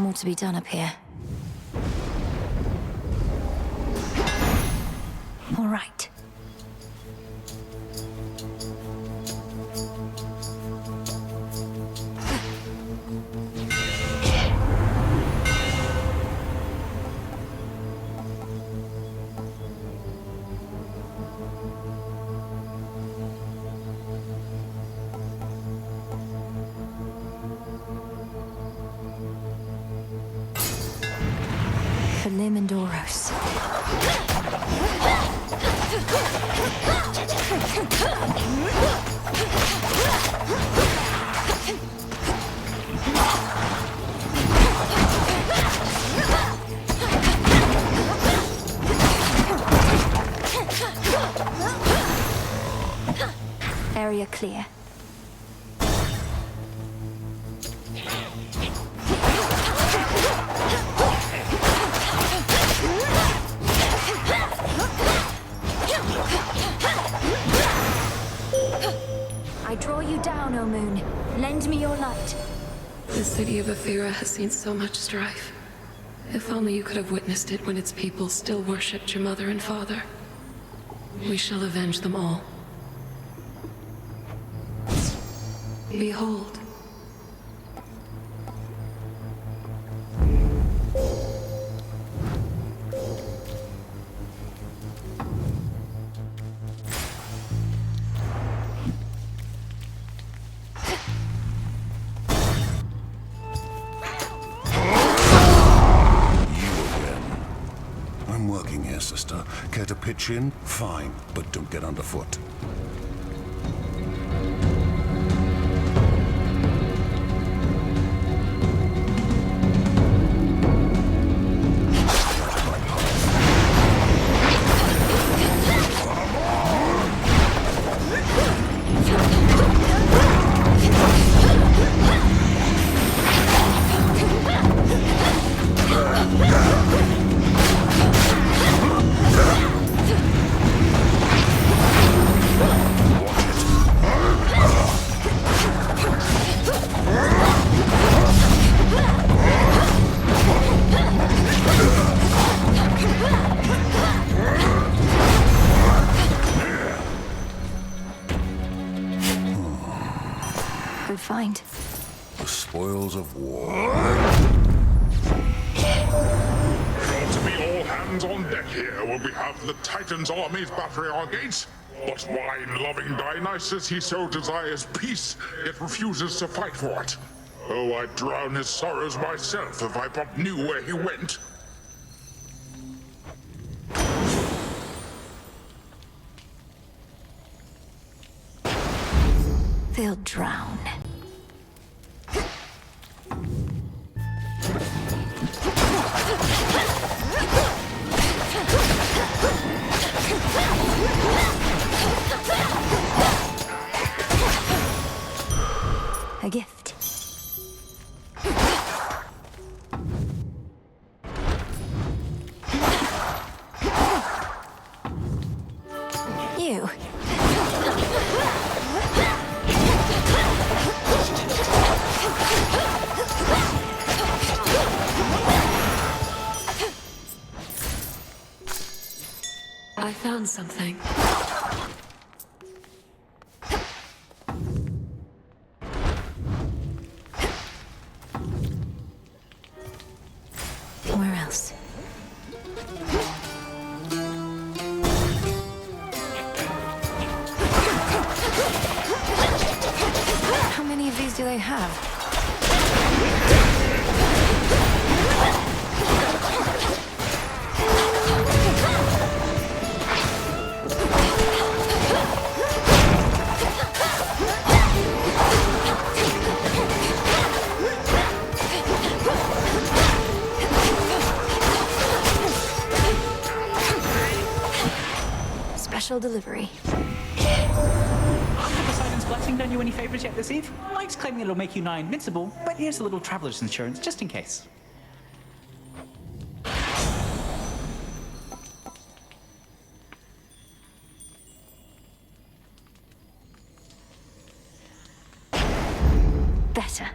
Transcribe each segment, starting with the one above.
More to be done up here. All right. For Lim and Oros. Area clear. I draw you down, O Moon. Lend me your light. The city of Aethera has seen so much strife. If only you could have witnessed it when its people still worshipped your mother and father. We shall avenge them all. Behold. Sister. Care to pitch in? Fine, but don't get underfoot. Find. The spoils of war. Ought to be all hands on deck here when we have the Titan's armies battering our gates. But wine-loving Dionysus, he so desires peace, yet refuses to fight for it. Oh, I'd drown his sorrows myself if I but knew where he went. They'll drown. A gift. You. I found something. Where else? How many of these do they have? Special delivery. Poseidon's blessing done you any favors yet this eve? Mike's claiming it'll make you nigh invincible, but here's a little traveler's insurance just in case. Better.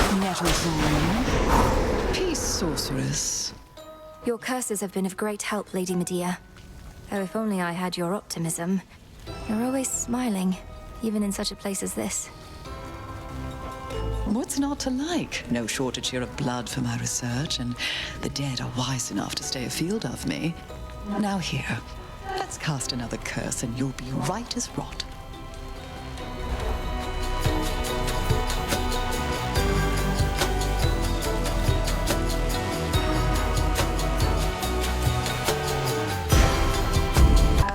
Nettleborn. Peace, sorceress. Your curses have been of great help, Lady Medea. Oh, if only I had your optimism. You're always smiling, even in such a place as this. What's not to like? No shortage here of blood for my research, and the dead are wise enough to stay afield of me. Now here, let's cast another curse and you'll be right as rot.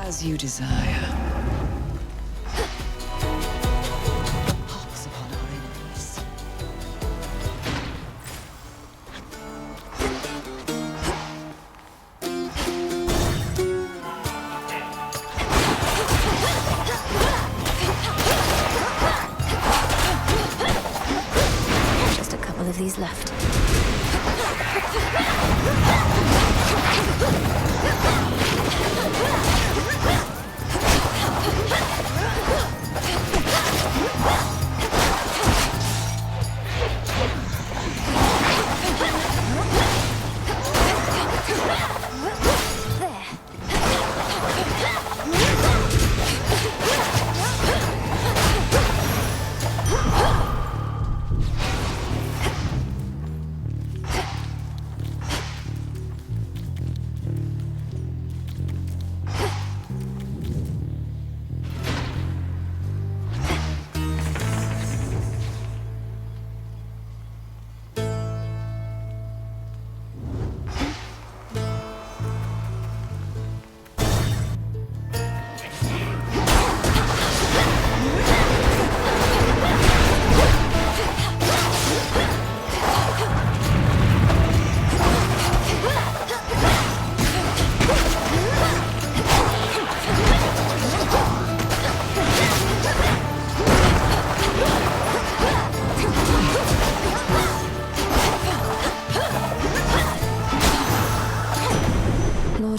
As you desire. Pox upon our enemies. Just a couple of these left.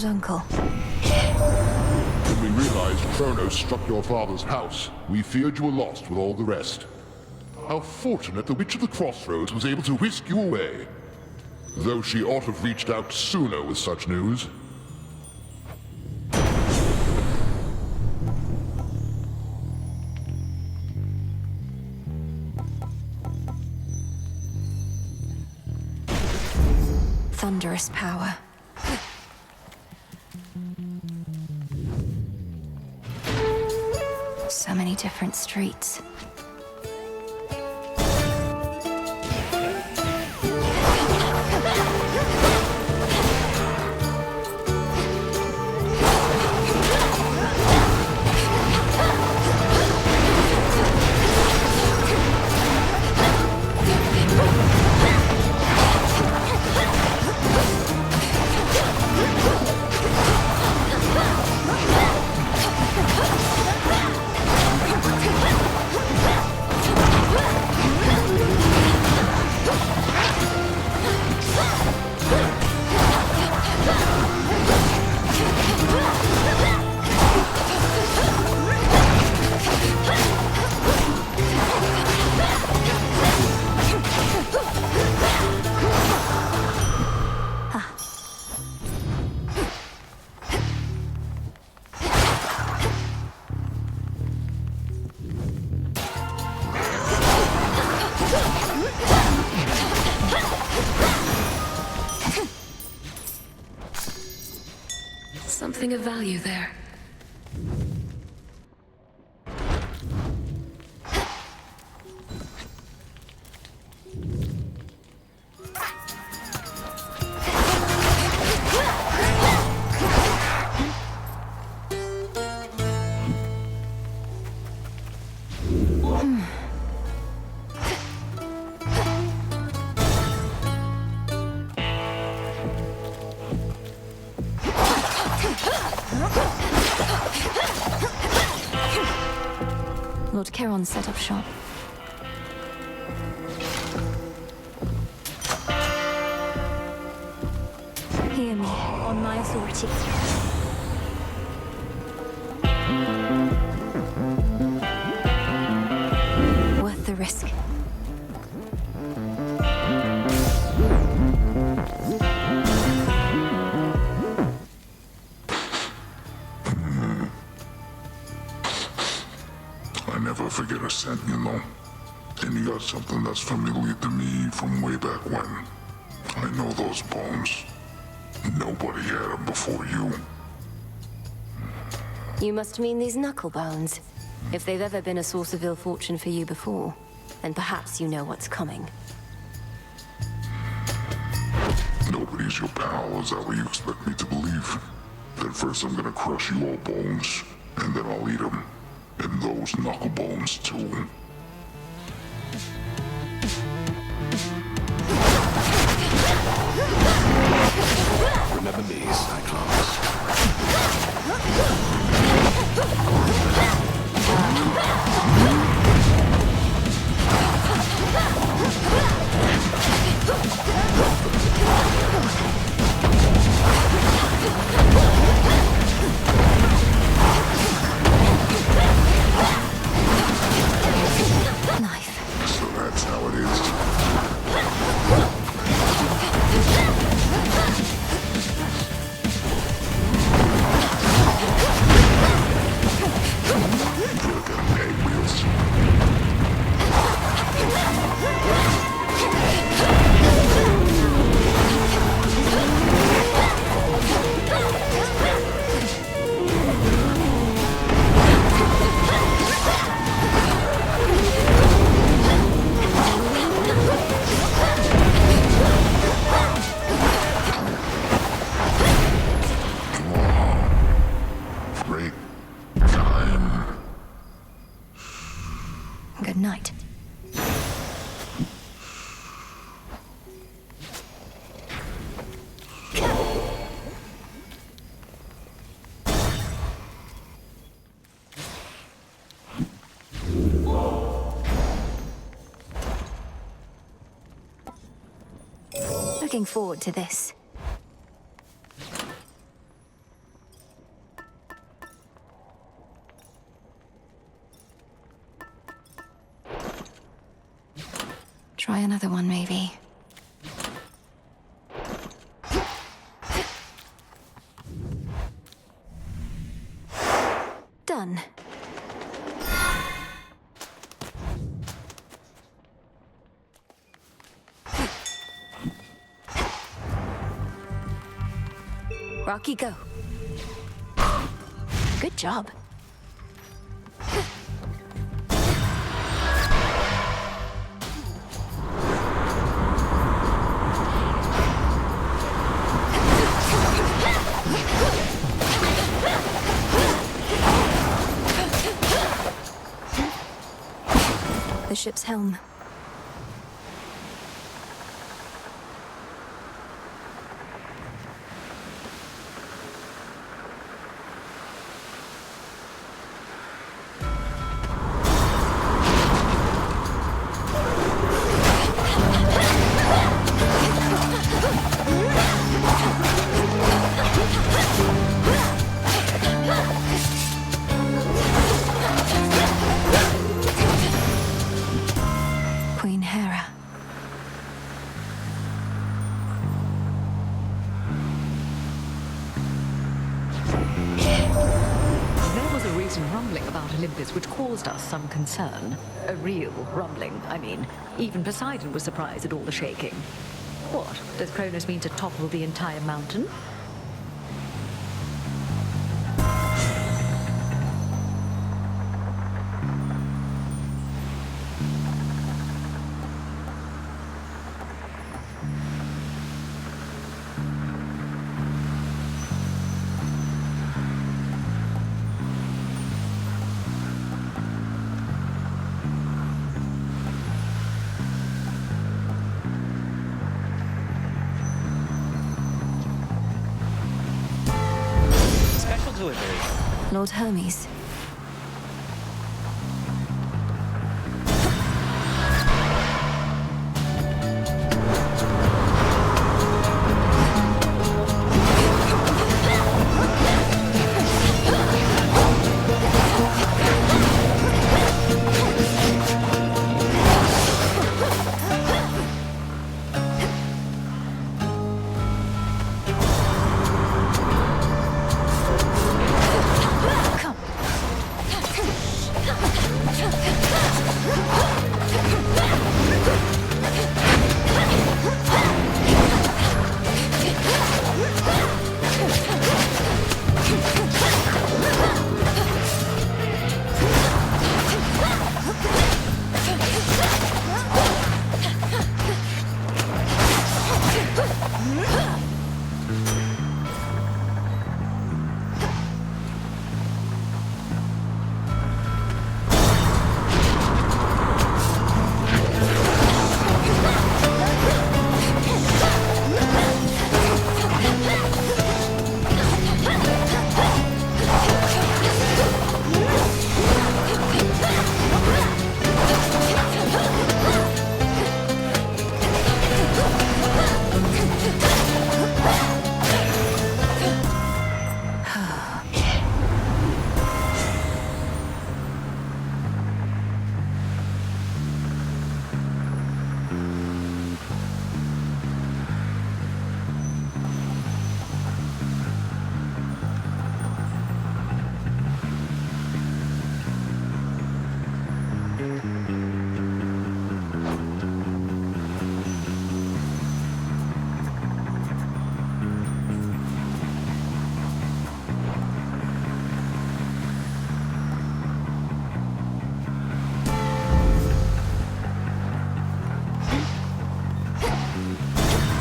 Uncle. When we realized Kronos struck your father's house, we feared you were lost with all the rest. How fortunate the Witch of the Crossroads was able to whisk you away. Though she ought to have reached out sooner with such news. Thunderous power. So many different streets. Something of value there. Lord Charon set up shop. Hear me, on my authority. Worth the risk. percent, you know. And you got something that's familiar to me from way back when. I know those bones. Nobody had them before you. You must mean these knuckle bones. If they've ever been a source of ill fortune for you before, then perhaps you know what's coming. Nobody's your pal, is that what you expect me to believe? Then first I'm gonna crush you all bones, and then I'll eat them. And those knuckle bones too. Remember me, Cyclops. So that's how it is. Look at them egg wheels. Great time. Good night. Looking forward to this. Try another one, maybe. Done. Rocky, go. Good job. The ship's helm. Which caused us some concern. A real rumbling, I mean. Even Poseidon was surprised at all the shaking. What? Does Cronus mean to topple the entire mountain? Lord Hermes.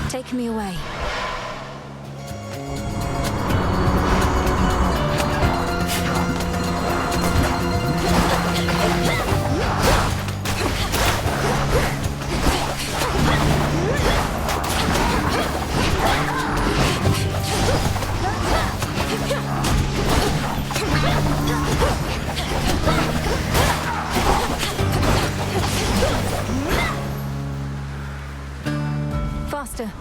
Take me away. Faster.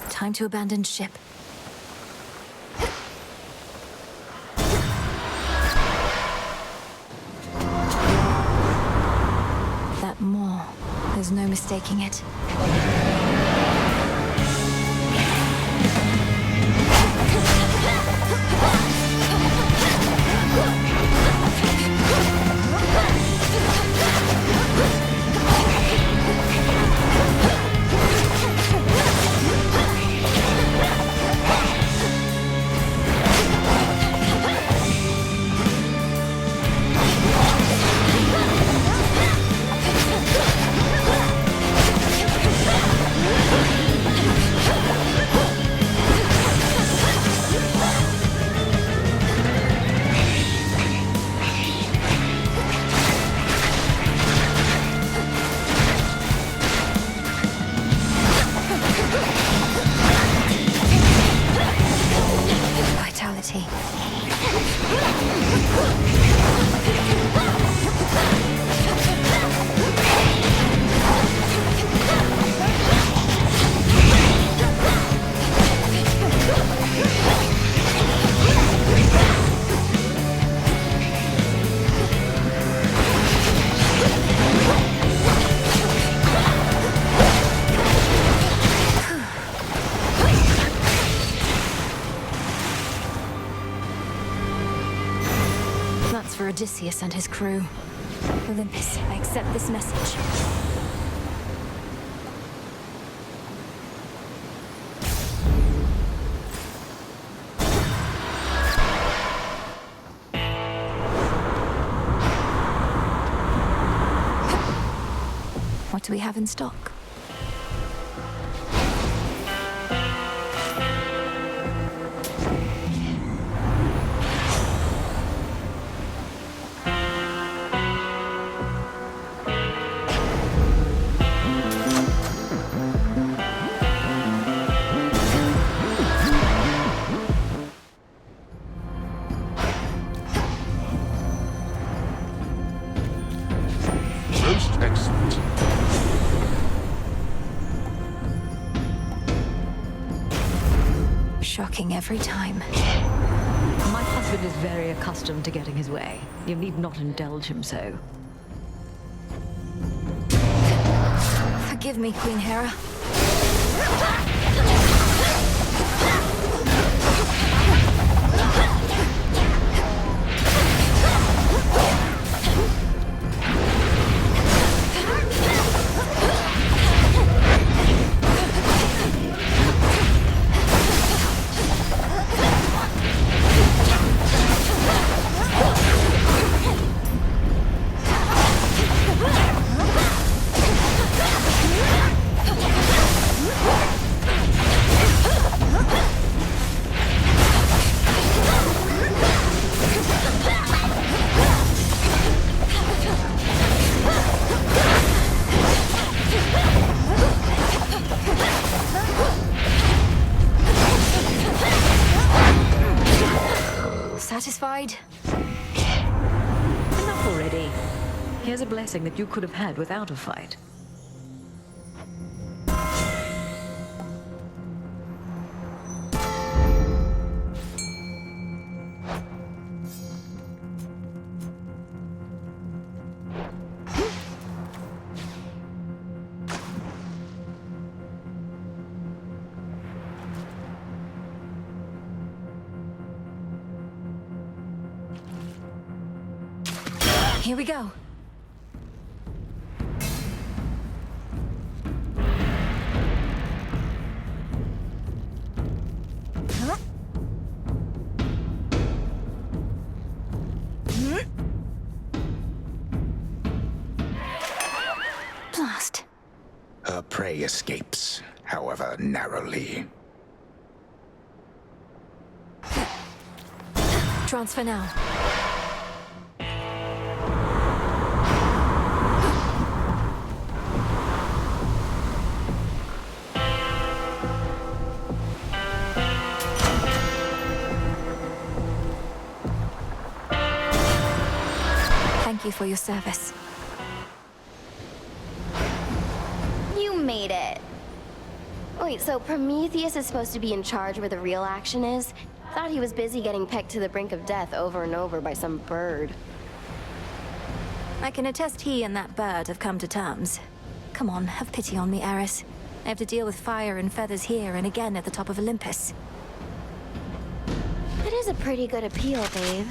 Time to abandon ship. That maw, there's no mistaking it. Vitality. That's for Odysseus and his crew. Olympus, I accept this message. What do we have in stock? Most excellent. Shocking every time. My husband is very accustomed to getting his way. You need not indulge him so. Forgive me, Queen Hera. Satisfied? Enough already. Here's a blessing that you could have had without a fight. Here we go. Huh? Blast. Her prey escapes, however narrowly. Transfer now. Thank you for your service. You made it. Wait, so Prometheus is supposed to be in charge where the real action is? Thought he was busy getting pegged to the brink of death over and over by some bird. I can attest he and that bird have come to terms. Come on, have pity on me, Eris. I have to deal with fire and feathers here and again at the top of Olympus. That is a pretty good appeal, babe.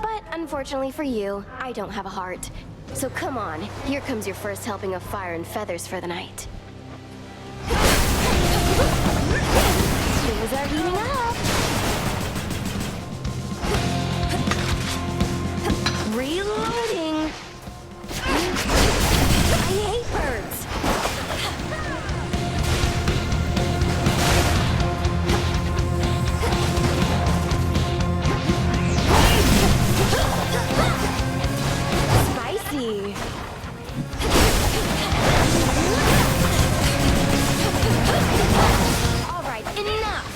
But unfortunately for you, I don't have a heart. So come on, here comes your first helping of fire and feathers for the night. Things are heating up! Reloading! I hate birds! Spicy! All right, enough!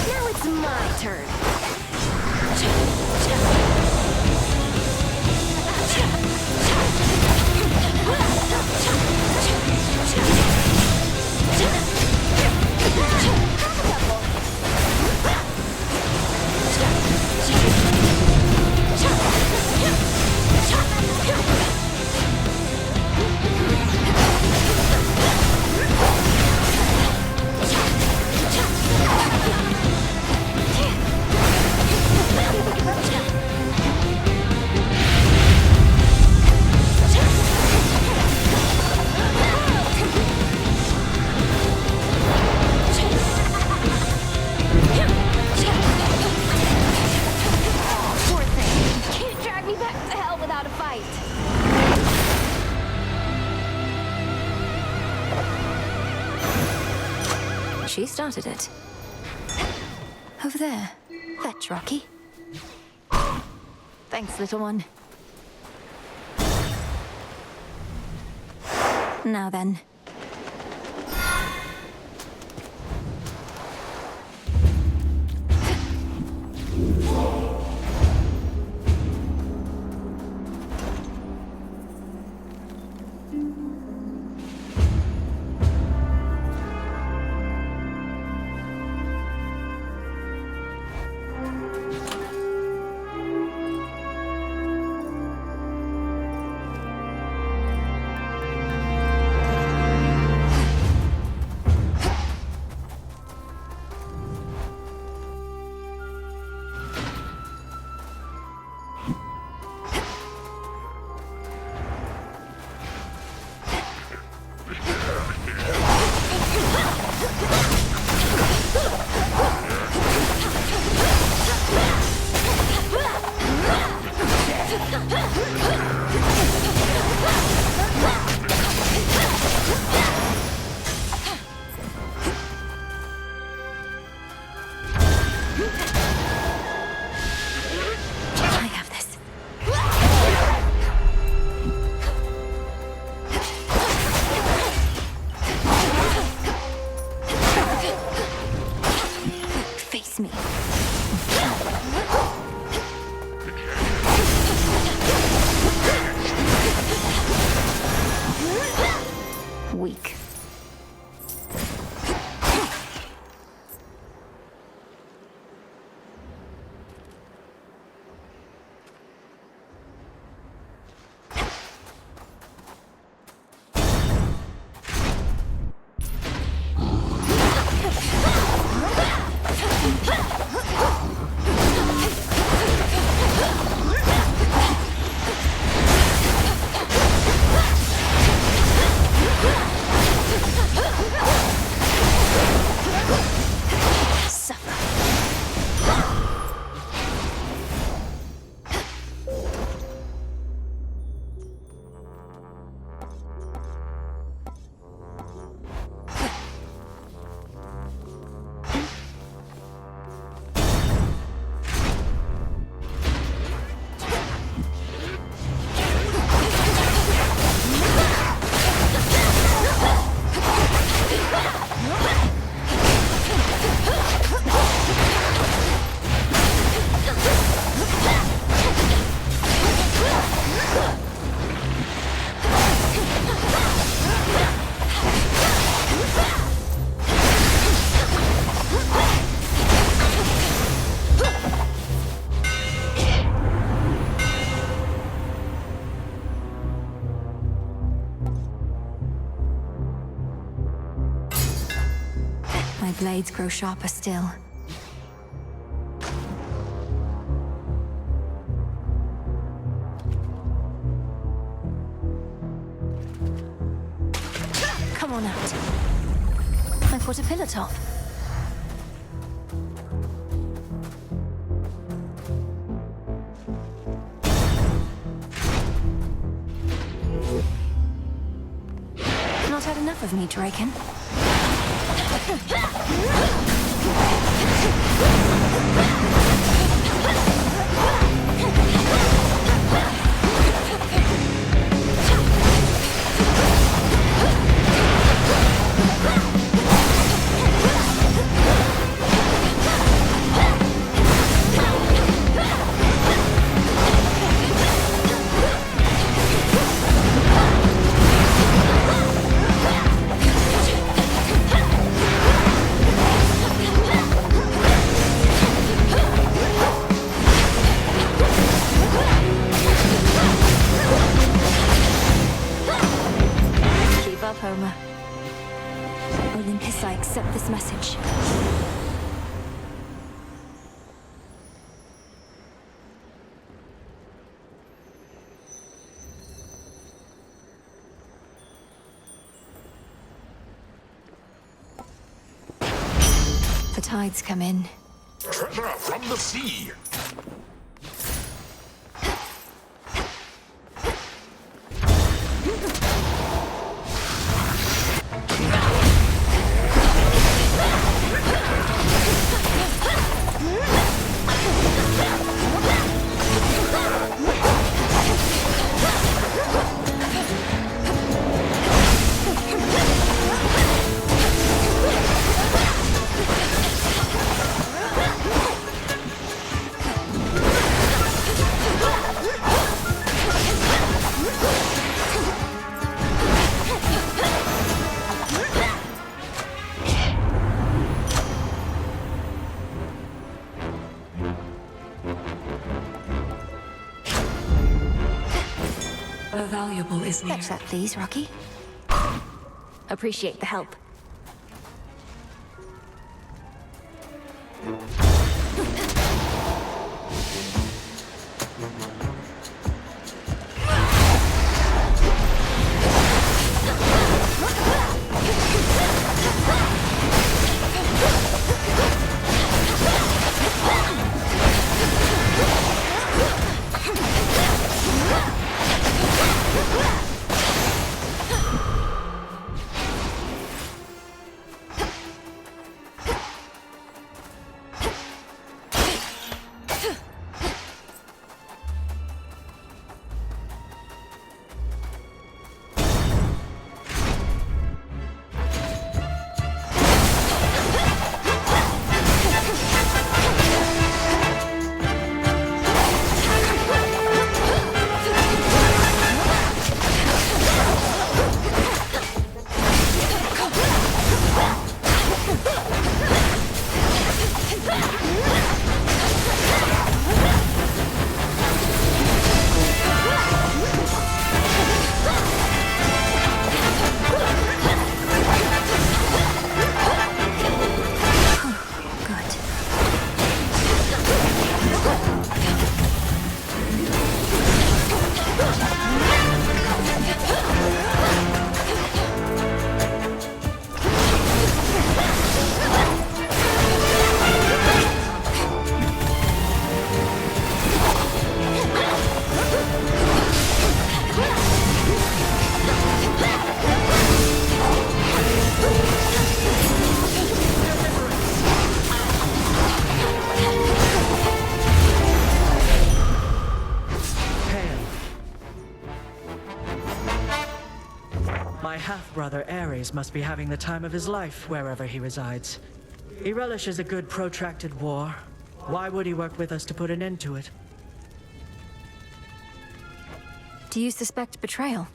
Now it's my turn. Poor thing. Can't drag me back to hell without a fight. She started it. Over there. Fetch, Rocky. Thanks, little one. Now then. Weak. My blades grow sharper still. Come on out. I put a pillar top. Not had enough of me, Draken. Olympus, I accept this message. The tides come in. Treasure from the sea! A valuable is near. Fetch that, please, Rocky. Appreciate the help. half-brother Ares must be having the time of his life wherever he resides. He relishes a good protracted war. Why would he work with us to put an end to it? Do you suspect betrayal?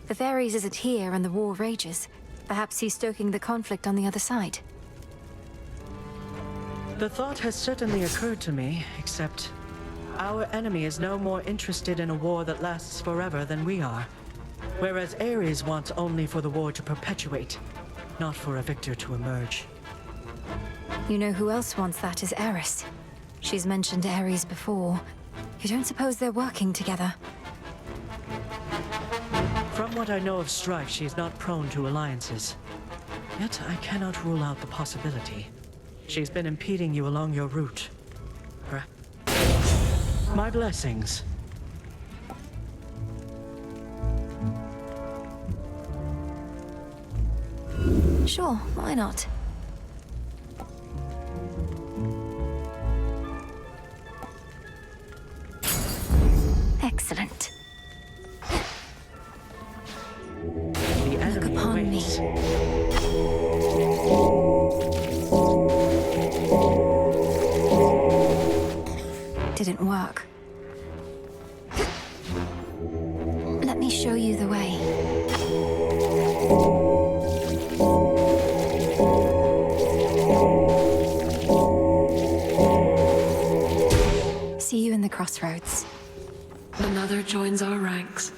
If Ares isn't here and the war rages, perhaps he's stoking the conflict on the other side. The thought has certainly occurred to me, except our enemy is no more interested in a war that lasts forever than we are. Whereas Ares wants only for the war to perpetuate, not for a victor to emerge. You know who else wants that is Eris. She's mentioned Ares before. You don't suppose they're working together? From what I know of strife, she is not prone to alliances. Yet I cannot rule out the possibility. She's been impeding you along your route. My blessings. Sure, why not? Excellent. Look upon me. Didn't work. Let me show you the way. See you in the crossroads. Another joins our ranks.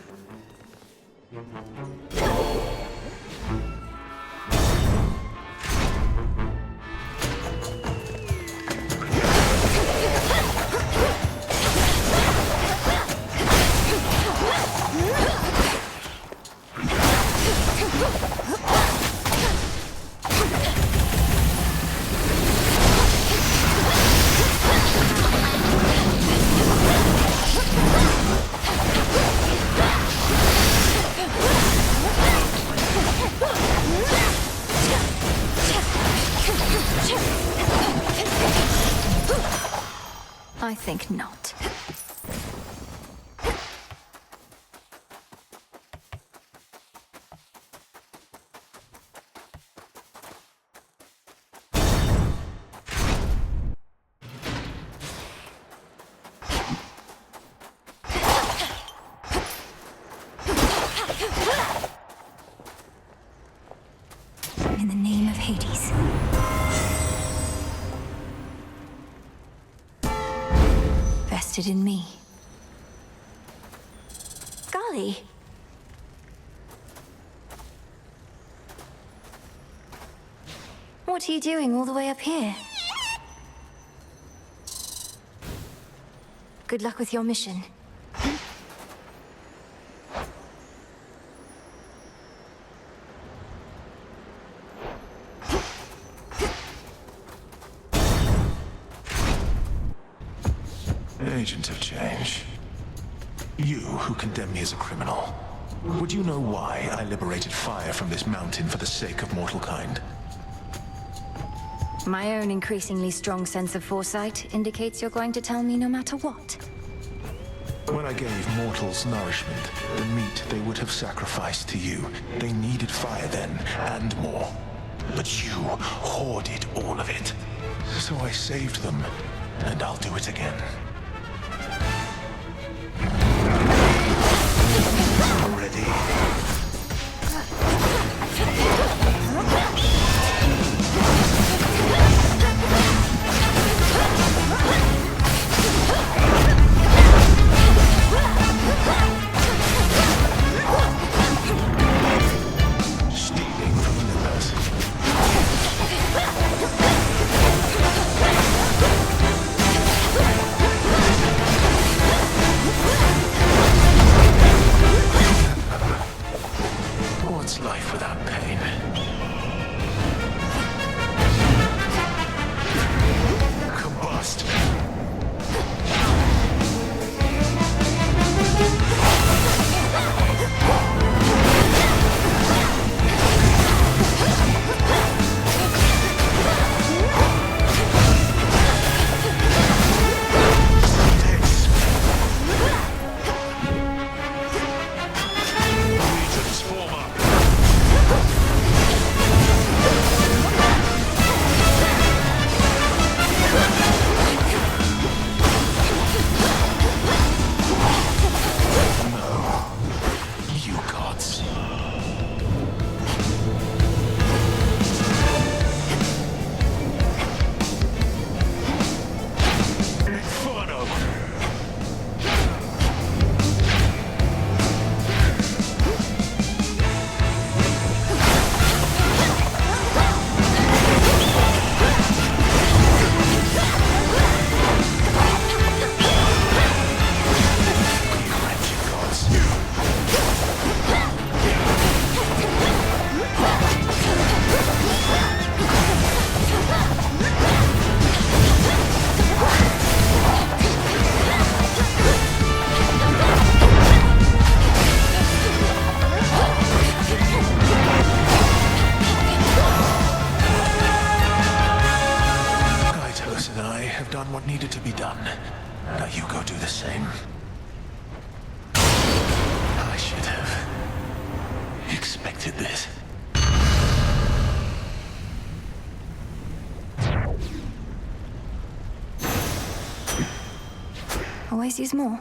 I think not. In the name of Hades. Vested in me. Golly! What are you doing all the way up here? Good luck with your mission. Agent of change. You who condemn me as a criminal. Would you know why I liberated fire from this mountain for the sake of mortal kind? My own increasingly strong sense of foresight indicates you're going to tell me no matter what. When I gave mortals nourishment, the meat they would have sacrificed to you, they needed fire then, and more. But you hoarded all of it. So I saved them, and I'll do it again. Ready? Stealing from Olympus. needed to be done. Now you go do the same. I should have expected this. Always use more.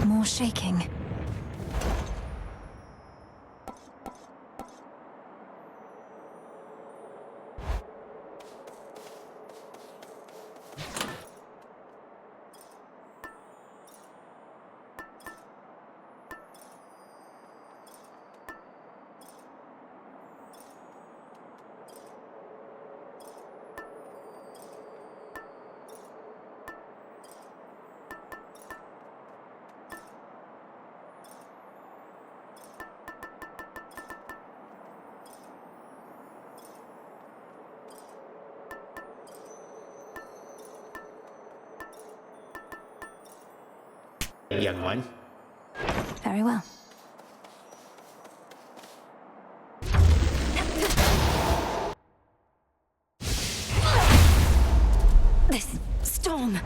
More shaking. Young one. Very well. This storm.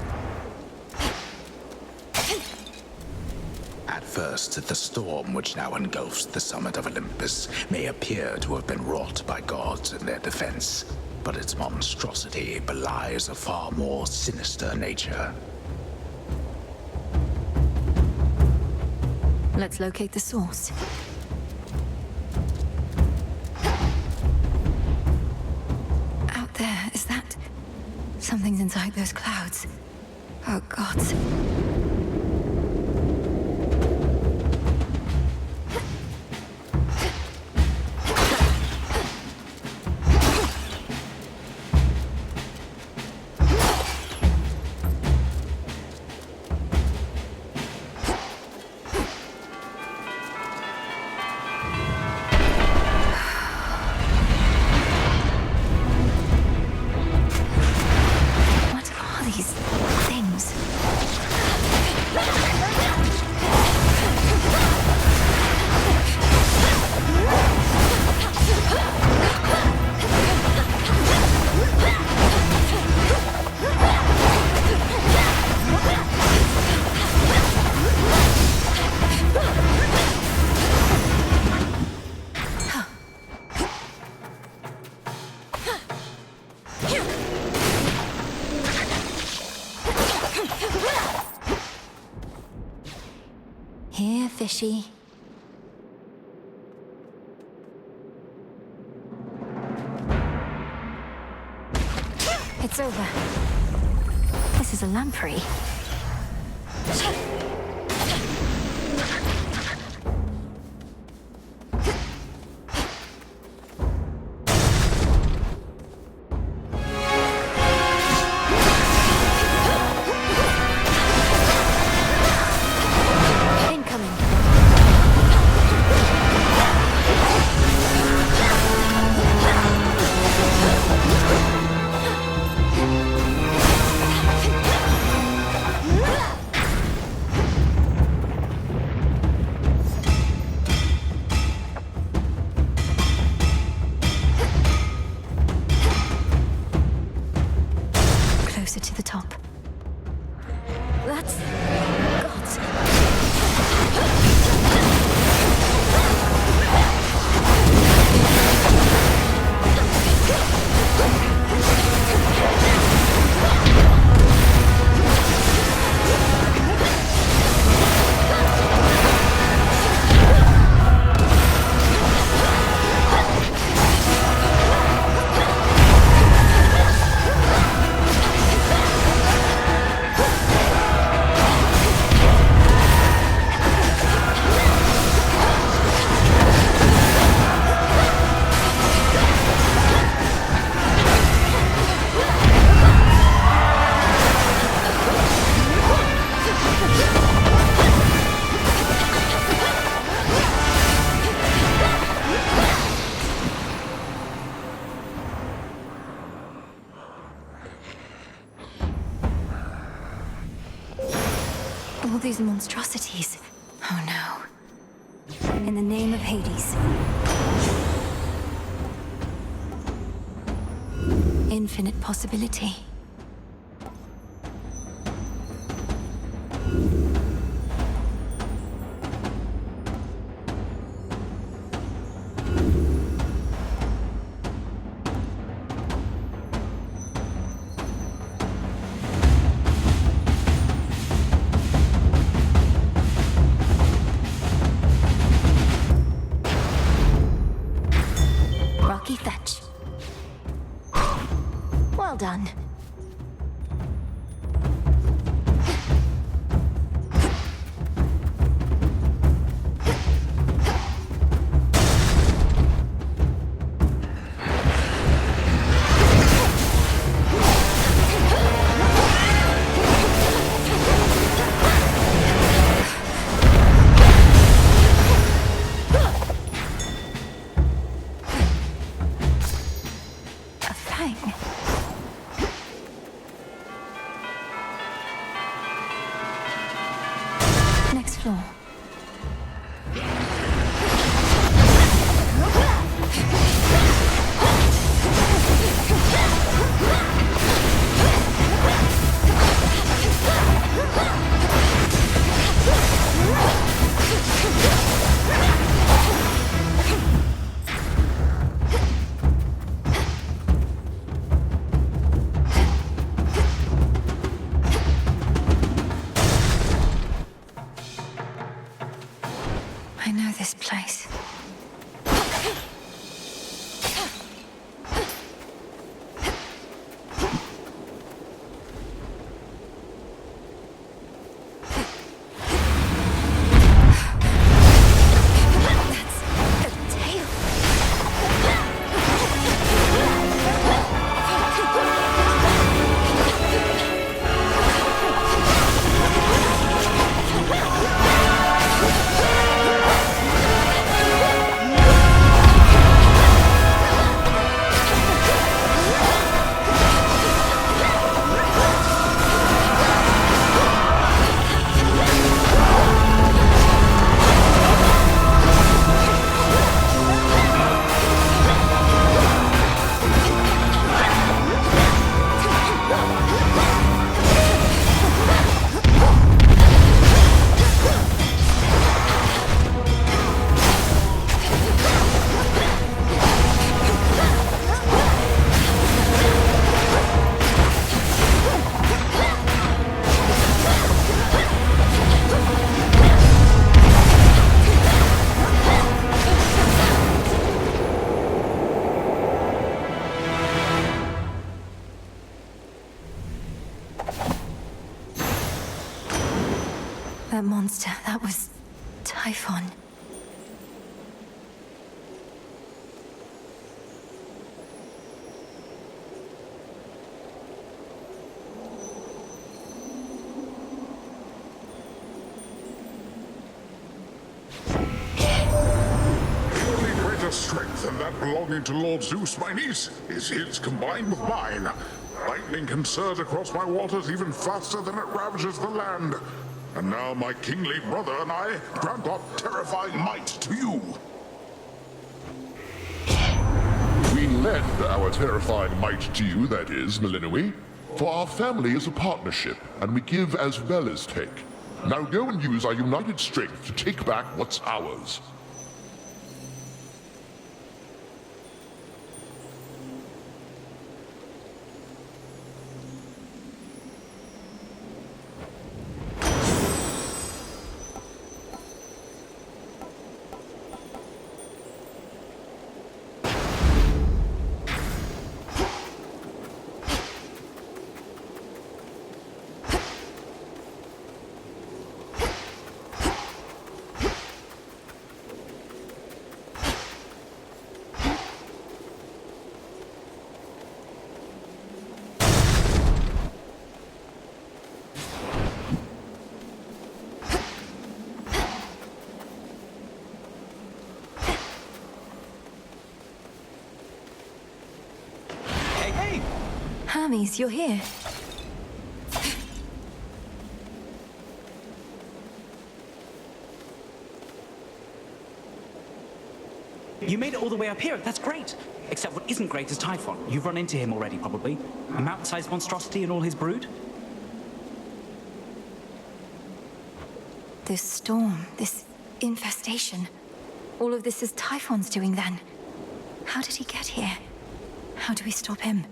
At first, the storm which now engulfs the summit of Olympus may appear to have been wrought by gods in their defense, but its monstrosity belies a far more sinister nature. Let's locate the source. Out there, is that... Something's inside those clouds. Oh, gods. Here, fishy. It's over. This is a lamprey. These monstrosities. Oh no. In the name of Hades. Infinite possibility. Rocky fetch. Well done. Next floor. I know this place. That monster, that was Typhon. Strength, and that belonging to Lord Zeus, my niece, is his combined with mine. Lightning can surge across my waters even faster than it ravages the land. And now my kingly brother and I grant our terrifying might to you. We lend our terrifying might to you, that is, Melinoi, for our family is a partnership, and we give as well as take. Now go and use our united strength to take back what's ours. Hermes, you're here. Well, I must say, I am truly impressed. What a magnificent display of skill. Well, I must say, I am truly impressed. Hermes, you're here. You made it all the way up here. That's great. Except what isn't great is Typhon. You've run into him already, probably. A mountain-sized monstrosity and all his brood. This storm, this infestation. All of this is Typhon's doing then. How did he get here? How do we stop him?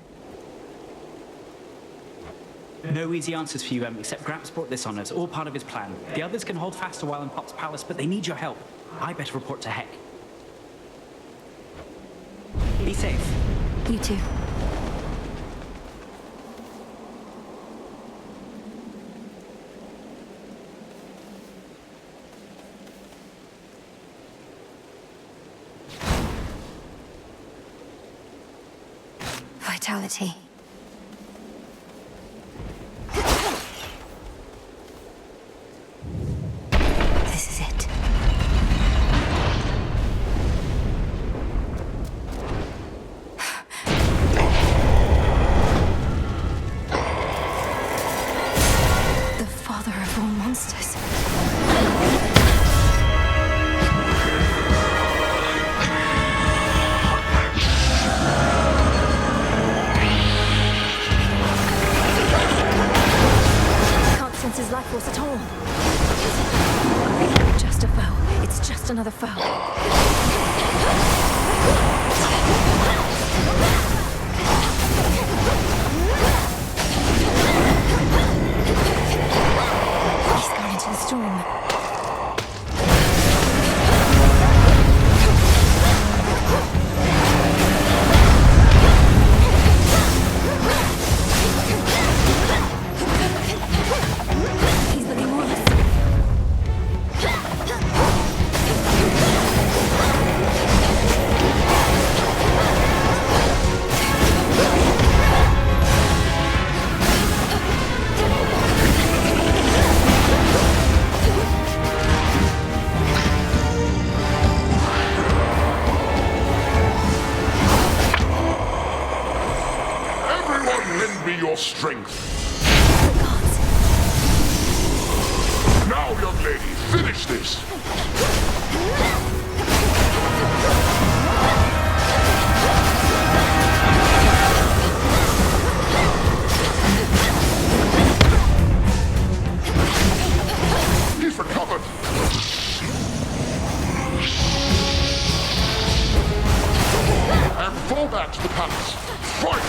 No easy answers for you, except Gramps brought this on us, all part of his plan. The others can hold fast a while in Pop's palace, but they need your help. I better report to Heck. Be safe. You too. Vitality. This is it. The father of all monsters. His life force at all. Just a foe. It's just another foe. He's gone into the storm. Strength. Now, young lady, finish this. He's recovered. And fall back to the palace. Fight!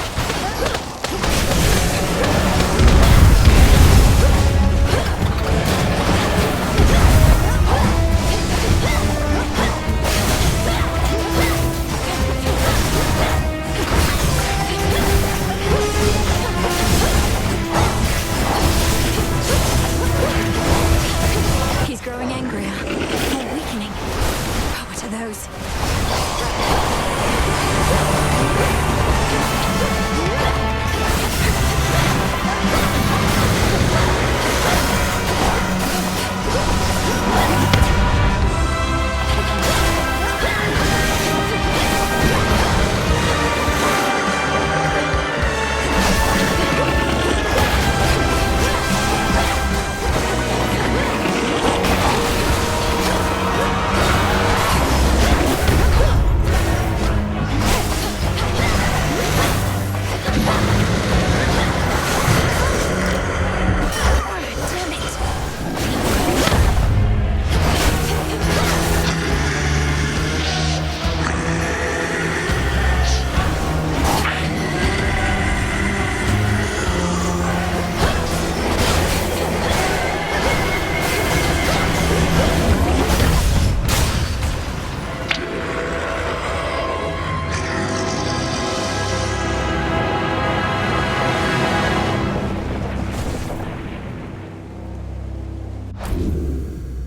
He's growing angrier, more weakening. Power to those.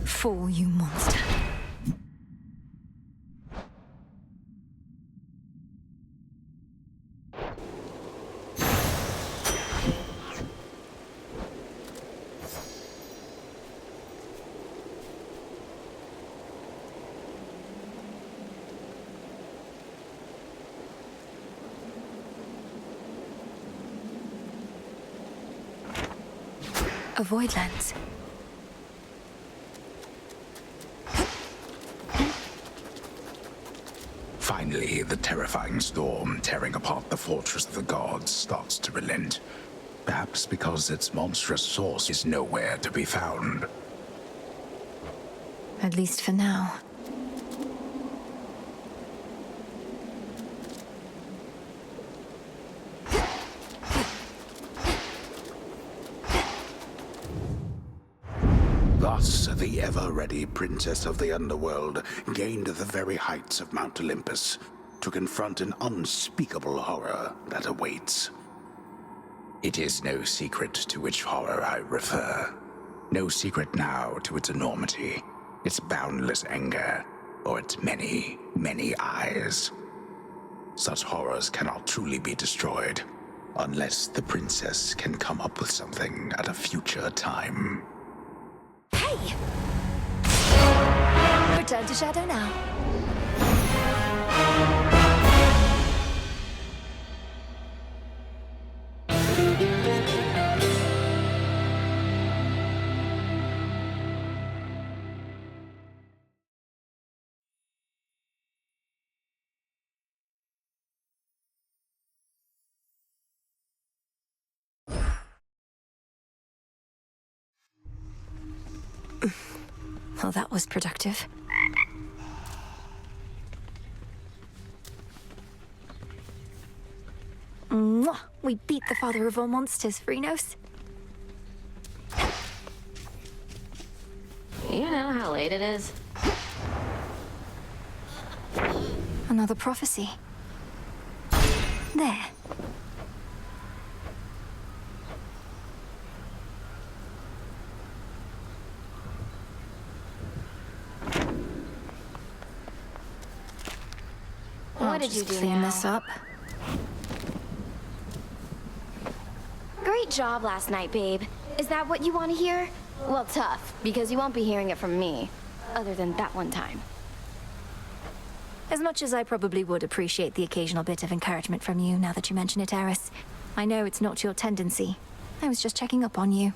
Fall, you monster. A void lens. Finally, the terrifying storm tearing apart the fortress of the gods starts to relent. Perhaps because its monstrous source is nowhere to be found. At least for now. Thus, the ever-ready princess of the underworld gained the very heights of Mount Olympus to confront an unspeakable horror that awaits. It is no secret to which horror I refer. No secret now to its enormity, its boundless anger, or its many, many eyes. Such horrors cannot truly be destroyed, unless the princess can come up with something at a future time. Hey! Return to Shadow now. Well, that was productive. Mwah! We beat the father of all monsters, Phrynos. You know how late it is? Another prophecy. There. What did you do clean now? this up? Great job last night, babe. Is that what you want to hear? Well, tough, because you won't be hearing it from me. Other than that one time. As much as I probably would appreciate the occasional bit of encouragement from you, now that you mention it, Eris, I know it's not your tendency. I was just checking up on you.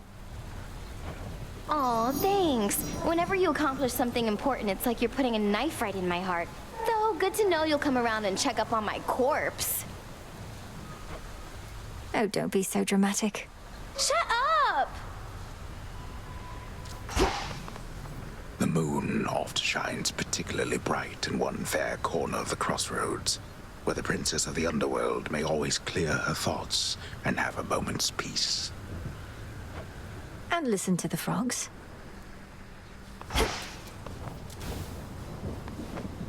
Aw, thanks. Whenever you accomplish something important, it's like you're putting a knife right in my heart. Though, good to know you'll come around and check up on my corpse. Oh, don't be so dramatic. Shut up! The moon oft shines particularly bright in one fair corner of the crossroads, where the princess of the underworld may always clear her thoughts and have a moment's peace. And listen to the frogs.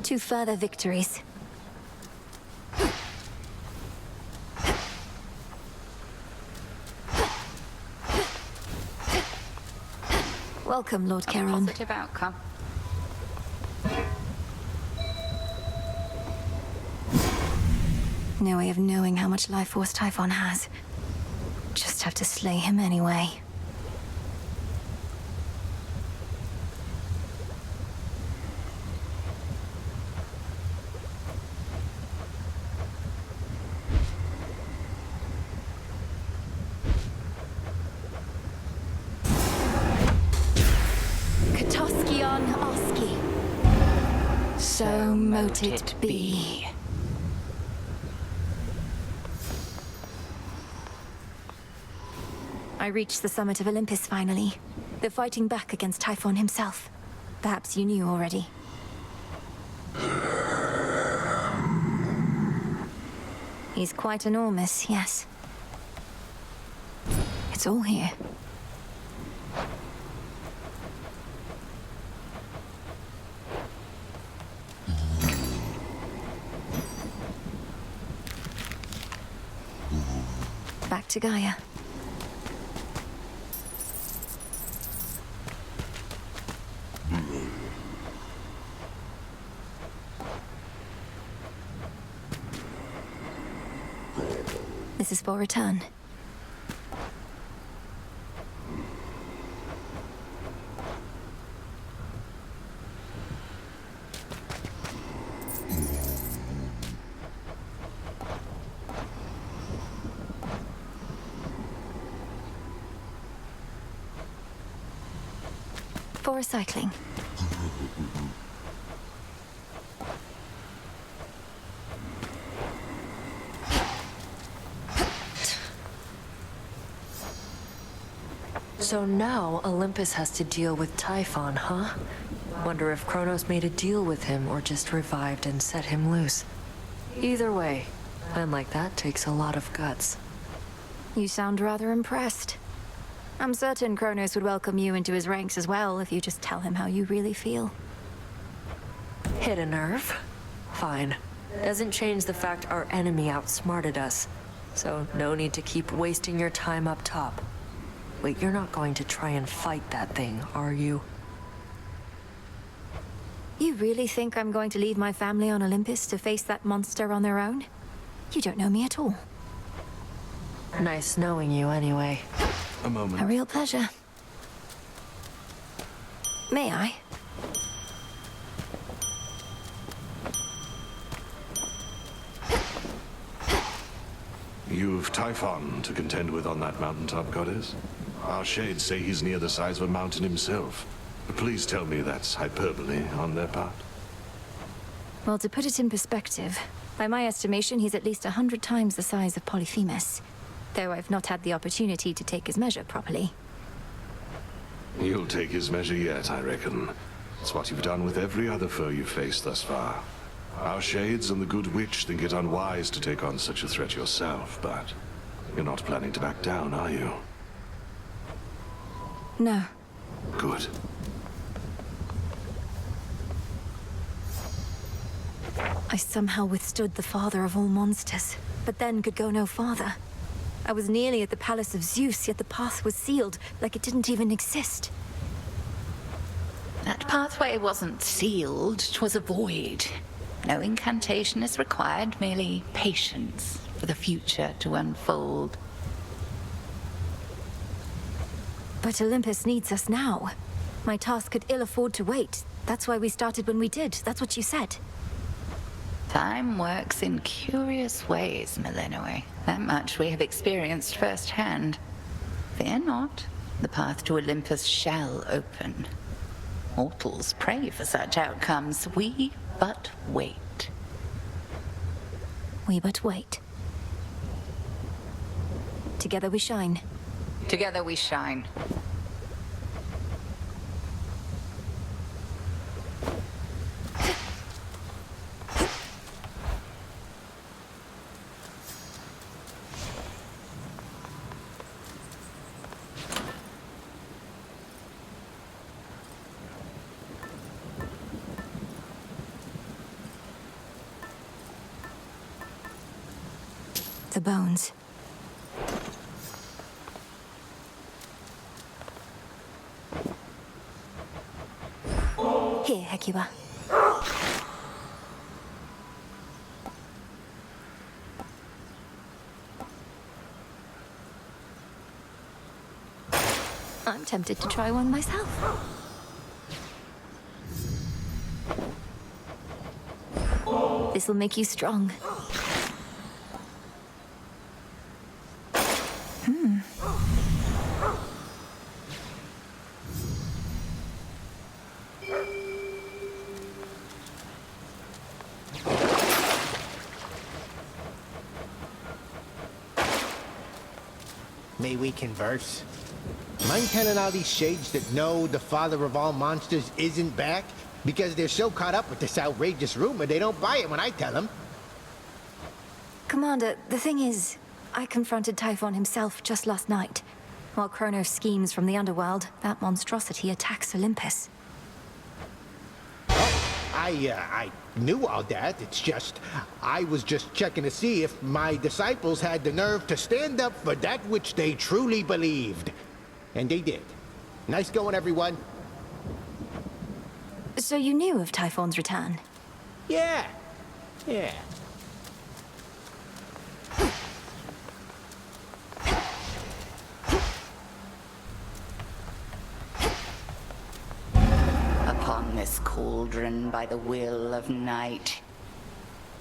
To further victories. Welcome, Lord Charon. Positive outcome. No way of knowing how much life force Typhon has. Just have to slay him anyway. So mote it be. I reached the summit of Olympus finally. They're fighting back against Typhon himself. Perhaps you knew already. He's quite enormous, yes. It's all here. Back to Gaia. This is for return. For recycling. So now Olympus has to deal with Typhon, huh? Wonder if Kronos made a deal with him or just revived and set him loose. Either way, man like that takes a lot of guts. You sound rather impressed. I'm certain Kronos would welcome you into his ranks as well if you just tell him how you really feel. Hit a nerve? Fine. Doesn't change the fact our enemy outsmarted us. So no need to keep wasting your time up top. Wait, you're not going to try and fight that thing, are you? You really think I'm going to leave my family on Olympus to face that monster on their own? You don't know me at all. Nice knowing you anyway. A moment. A real pleasure. May I? You've Typhon to contend with on that mountaintop, goddess. Our shades say he's near the size of a mountain himself. Please tell me that's hyperbole on their part. Well, to put it in perspective, by my estimation, he's at least 100 times the size of Polyphemus. Though I've not had the opportunity to take his measure properly. You'll take his measure yet, I reckon. It's what you've done with every other foe you've faced thus far. Our shades and the good witch think it unwise to take on such a threat yourself, but you're not planning to back down, are you? No. Good. I somehow withstood the father of all monsters, but then could go no farther. I was nearly at the palace of Zeus, yet the path was sealed, like it didn't even exist. That pathway wasn't sealed, 'twas a void. No incantation is required, merely patience for the future to unfold. But Olympus needs us now. My task could ill afford to wait. That's why we started when we did. That's what you said. Time works in curious ways, Millenoi. That much we have experienced firsthand. Fear not, the path to Olympus shall open. Mortals pray for such outcomes. We but wait. We but wait. Together we shine. Together we shine. The bones. Here, Hecube. I'm tempted to try one myself. This'll make you strong. May we converse? Mind telling all these shades that know the father of all monsters isn't back? Because they're so caught up with this outrageous rumor, they don't buy it when I tell them. Commander, the thing is, I confronted Typhon himself just last night. While Kronos schemes from the underworld, that monstrosity attacks Olympus. I knew all that. It's just, I was just checking to see if my disciples had the nerve to stand up for that which they truly believed. And they did. Nice going, everyone. So you knew of Typhon's return? Yeah. Upon this cauldron by the will of night.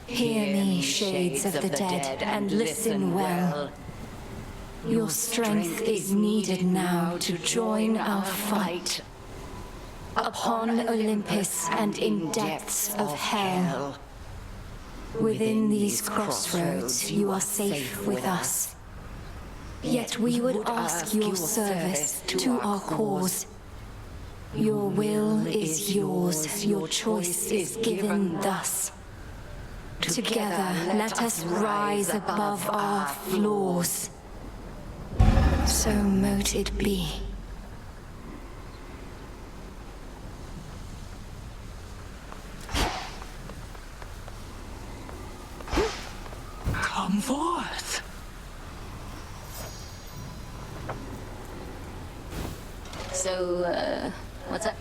Hear me, shades of the dead, and listen well. Your strength is needed now to join our fight. Upon Olympus and in depths of hell. Within these crossroads, you are safe with us. Yet we would ask your service to our cause. Your will is yours, your choice is given thus. Together, let us rise above our flaws. So mote it be. Come forth. So, what's up?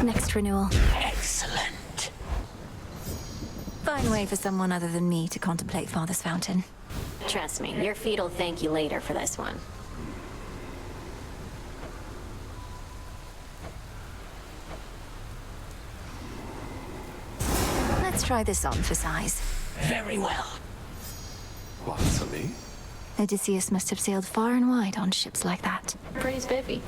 Next renewal. Excellent. Fine way for someone other than me to contemplate Father's Fountain. Trust me, your feet will thank you later for this one. Let's try this on for size. Very well. What's for me? Odysseus must have sailed far and wide on ships like that. Pretty spiffy.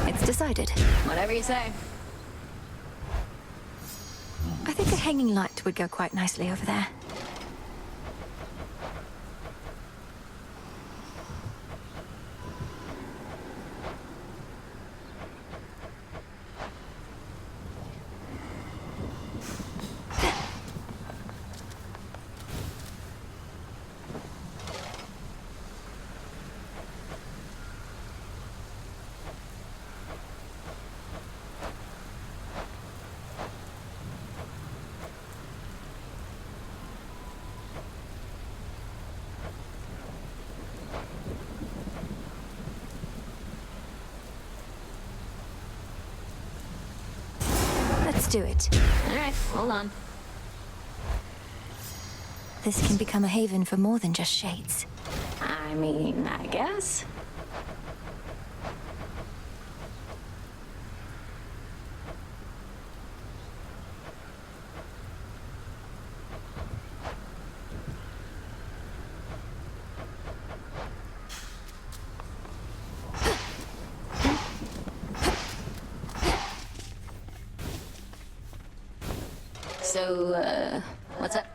It's decided. Whatever you say. I think a hanging light would go quite nicely over there. Let's do it. Alright, hold on. This can become a haven for more than just shades. I mean, I guess. So, what's up?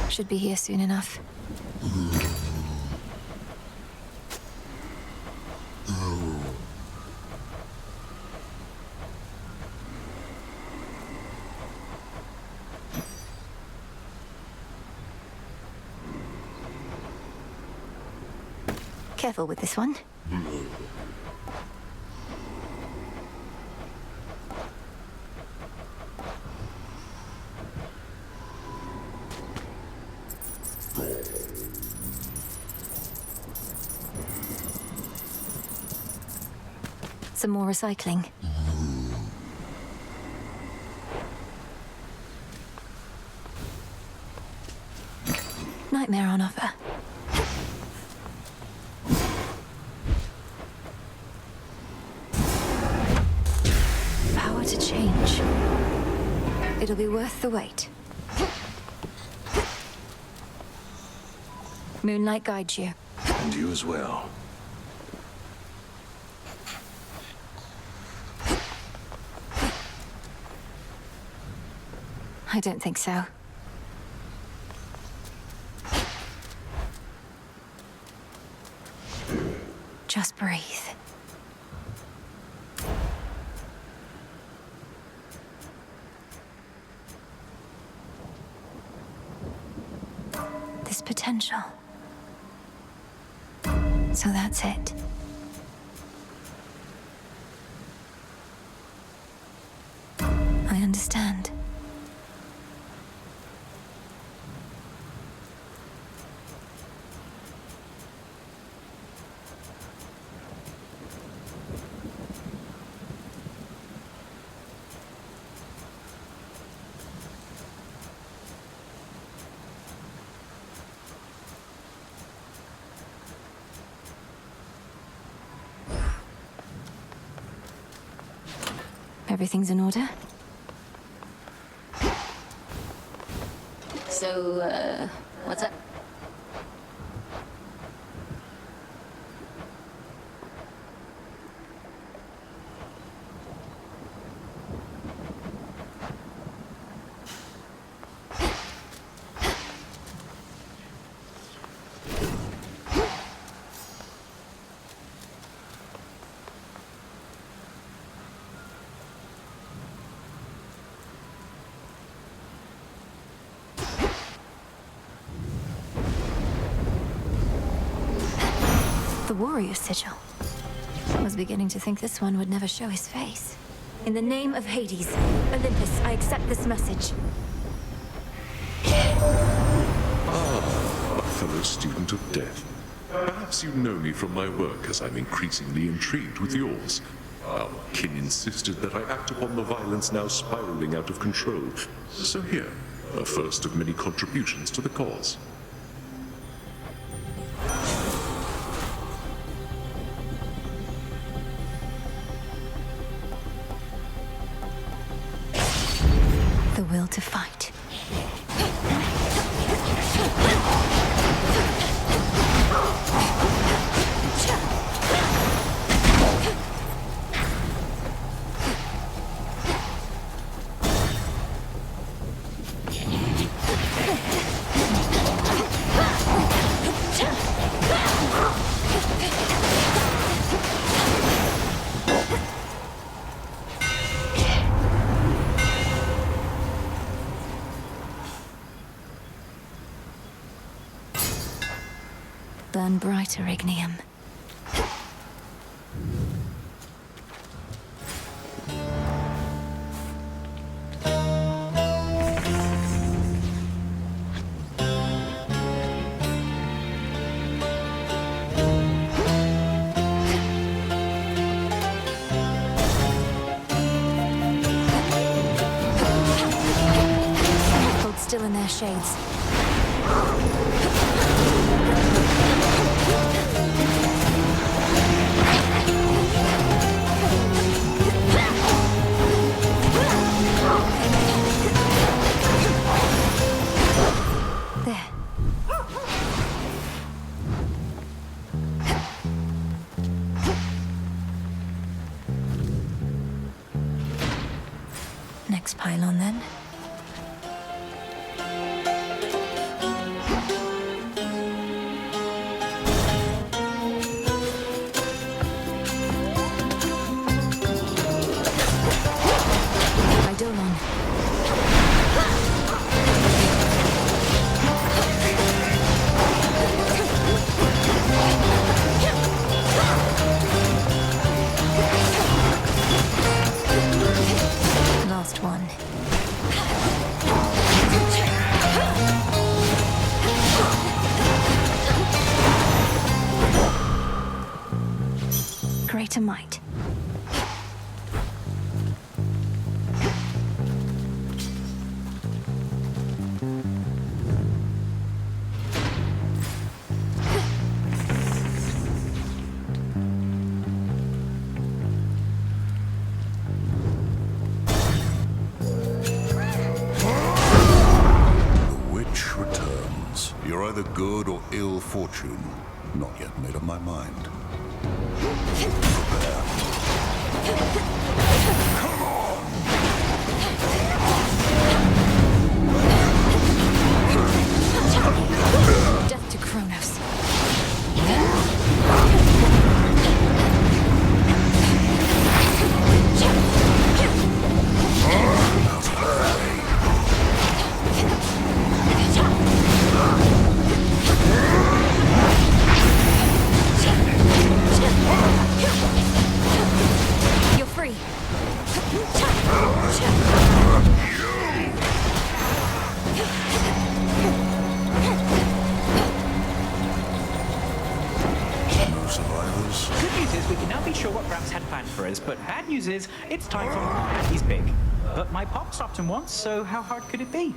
Should be here soon enough. Careful with this one. Some more recycling. nightmare on offer. Power to change. It'll be worth the wait. Moonlight guides you. And you as well. I don't think so. Just breathe. This potential. So that's it. I understand. Everything's in order? So, what's up? The warrior sigil. I was beginning to think this one would never show his face. In the name of Hades, Olympus, I accept this message. Ah, a fellow student of death. Perhaps you know me from my work, as I'm increasingly intrigued with yours. Our kin insisted that I act upon the violence now spiraling out of control. So here, a first of many contributions to the cause. The will to fight. Burn brighter, Ignium. Hold still in their shades. Next pylon, then. Last one. Greater might. either good or ill fortune. Not yet made up my mind. Come on! Death to Kronos. You're free. No survivors. Good news is we can now be sure what Gramps had planned for us, but bad news is it's time for he's big. But my pop stopped him once, so how hard could it be?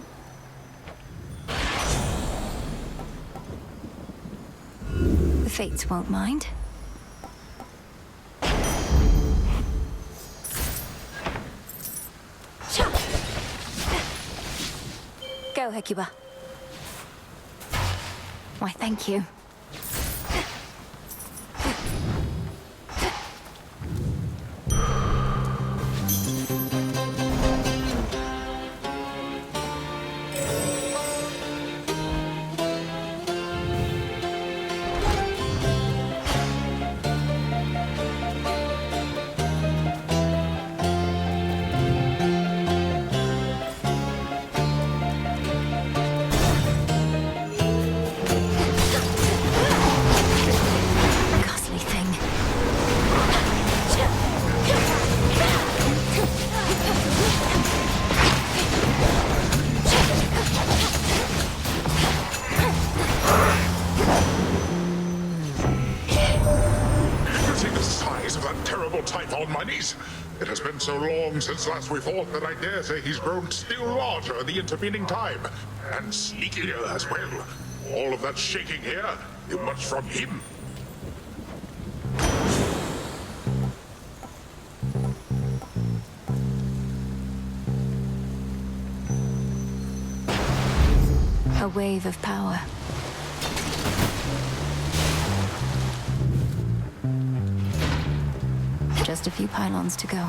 The Fates won't mind. Go, Hecube. Why, thank you. On my knees. It has been so long since last we fought that I dare say he's grown still larger in the intervening time. And sneakier as well. All of that shaking here, it was from him. A wave of power. Just a few pylons to go.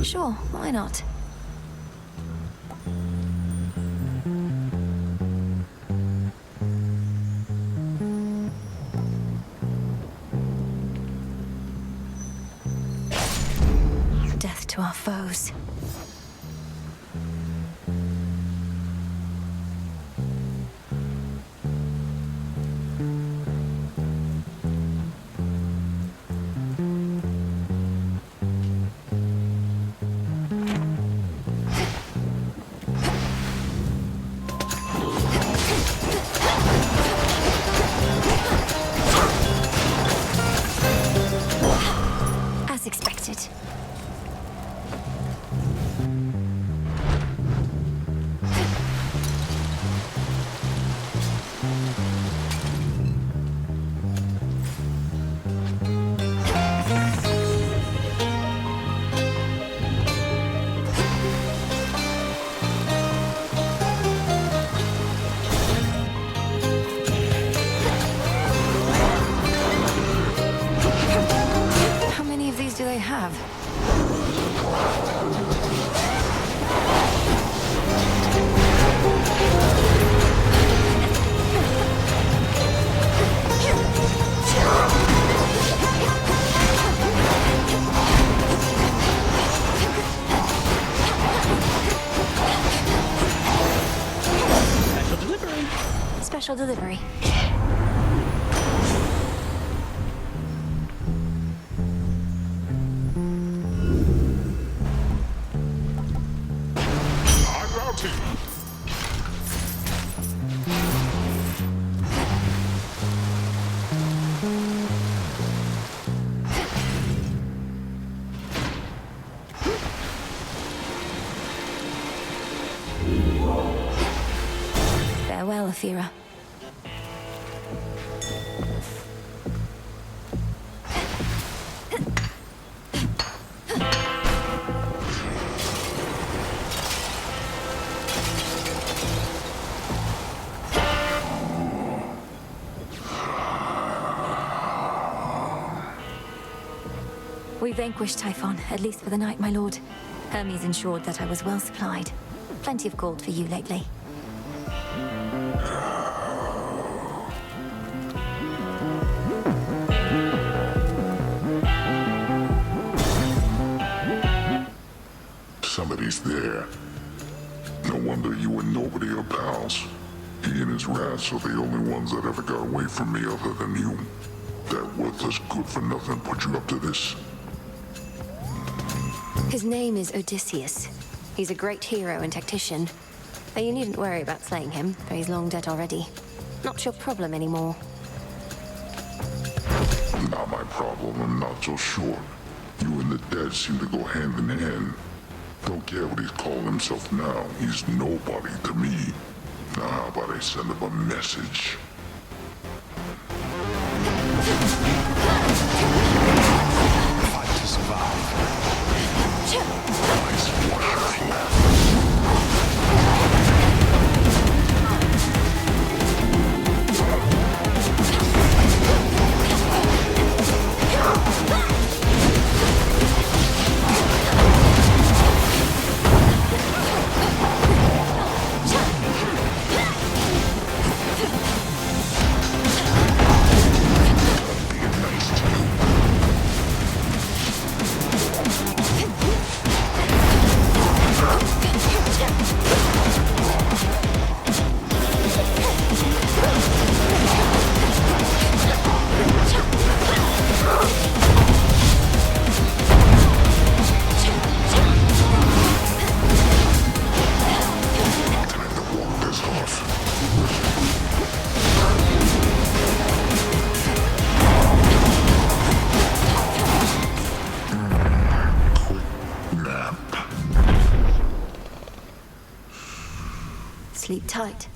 Sure, why not? Death to our foes. Special delivery. I'm routing. Farewell, Aphira. We vanquished Typhon, at least for the night, my lord. Hermes ensured that I was well supplied. Plenty of gold for you lately. Somebody's there. No wonder you and nobody are pals. He and his rats are the only ones that ever got away from me other than you. That worthless good-for-nothing put you up to this. His name is Odysseus. He's a great hero and tactician. But you needn't worry about slaying him, for he's long dead already. Not your problem anymore. Not my problem, I'm not so sure. You and the dead seem to go hand in hand. Don't care what he's calling himself now. He's nobody to me. Now how about I send him a message? Fight to survive. Nice wonderful. Sleep tight.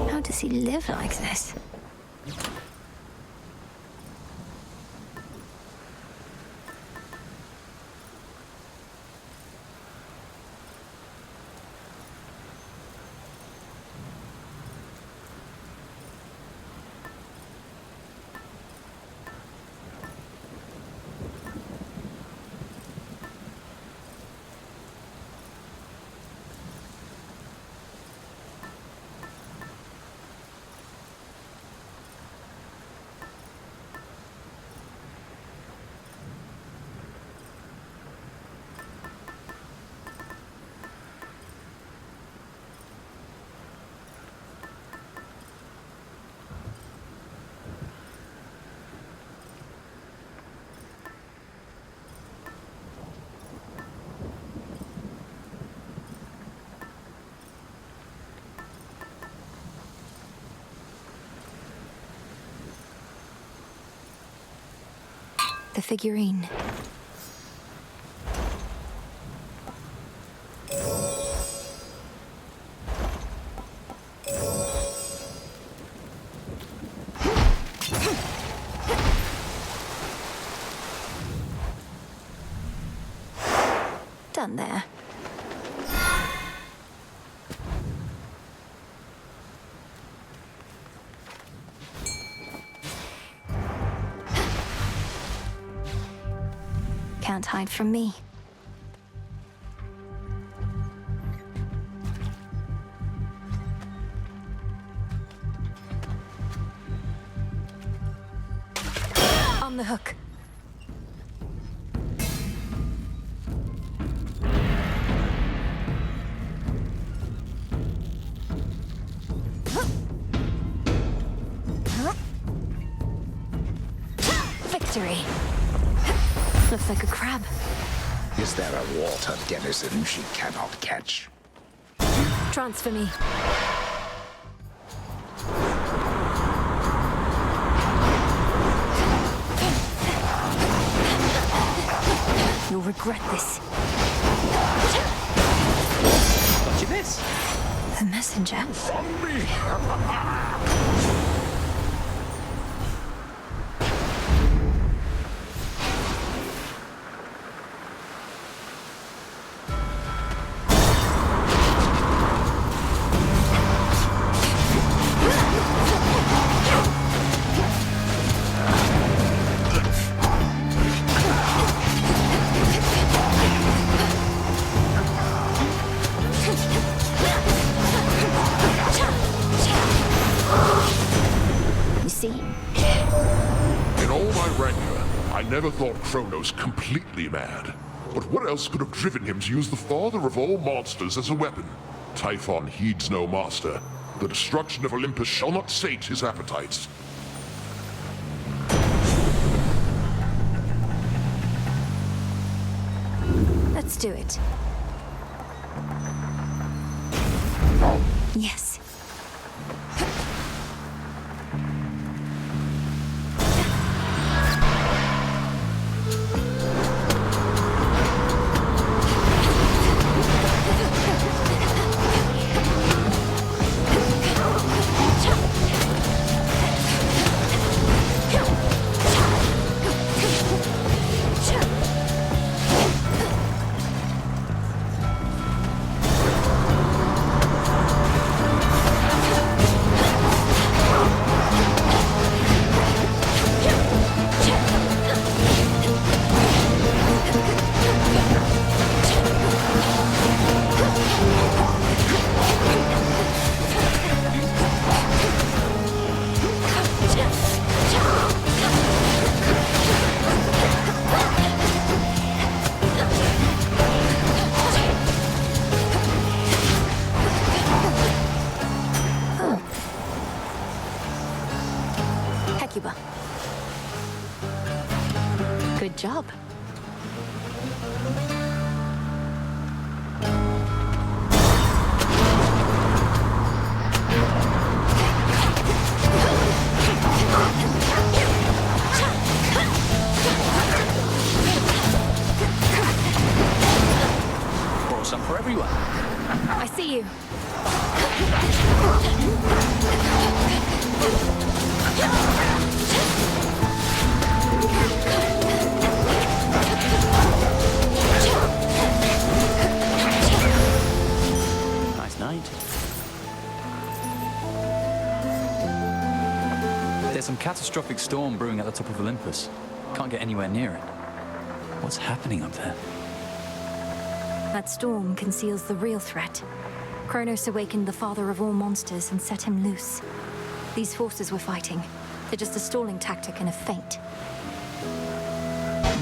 How does he live like this? The figurine. Done there. Can't hide from me. On the hook. Victory. Looks like a crab. Is there a water denizen she cannot catch? Transfer me. You'll regret this. What'd you miss? The messenger. Zombie! I never thought Kronos completely mad. But what else could have driven him to use the father of all monsters as a weapon? Typhon heeds no master. The destruction of Olympus shall not sate his appetites. Let's do it. Yes. Good job. Brought some for everyone. I see you. Nice night. There's some catastrophic storm brewing at the top of Olympus. Can't get anywhere near it. What's happening up there? That storm conceals the real threat. Kronos awakened the father of all monsters and set him loose. These forces we're fighting, they're just a stalling tactic and a feint.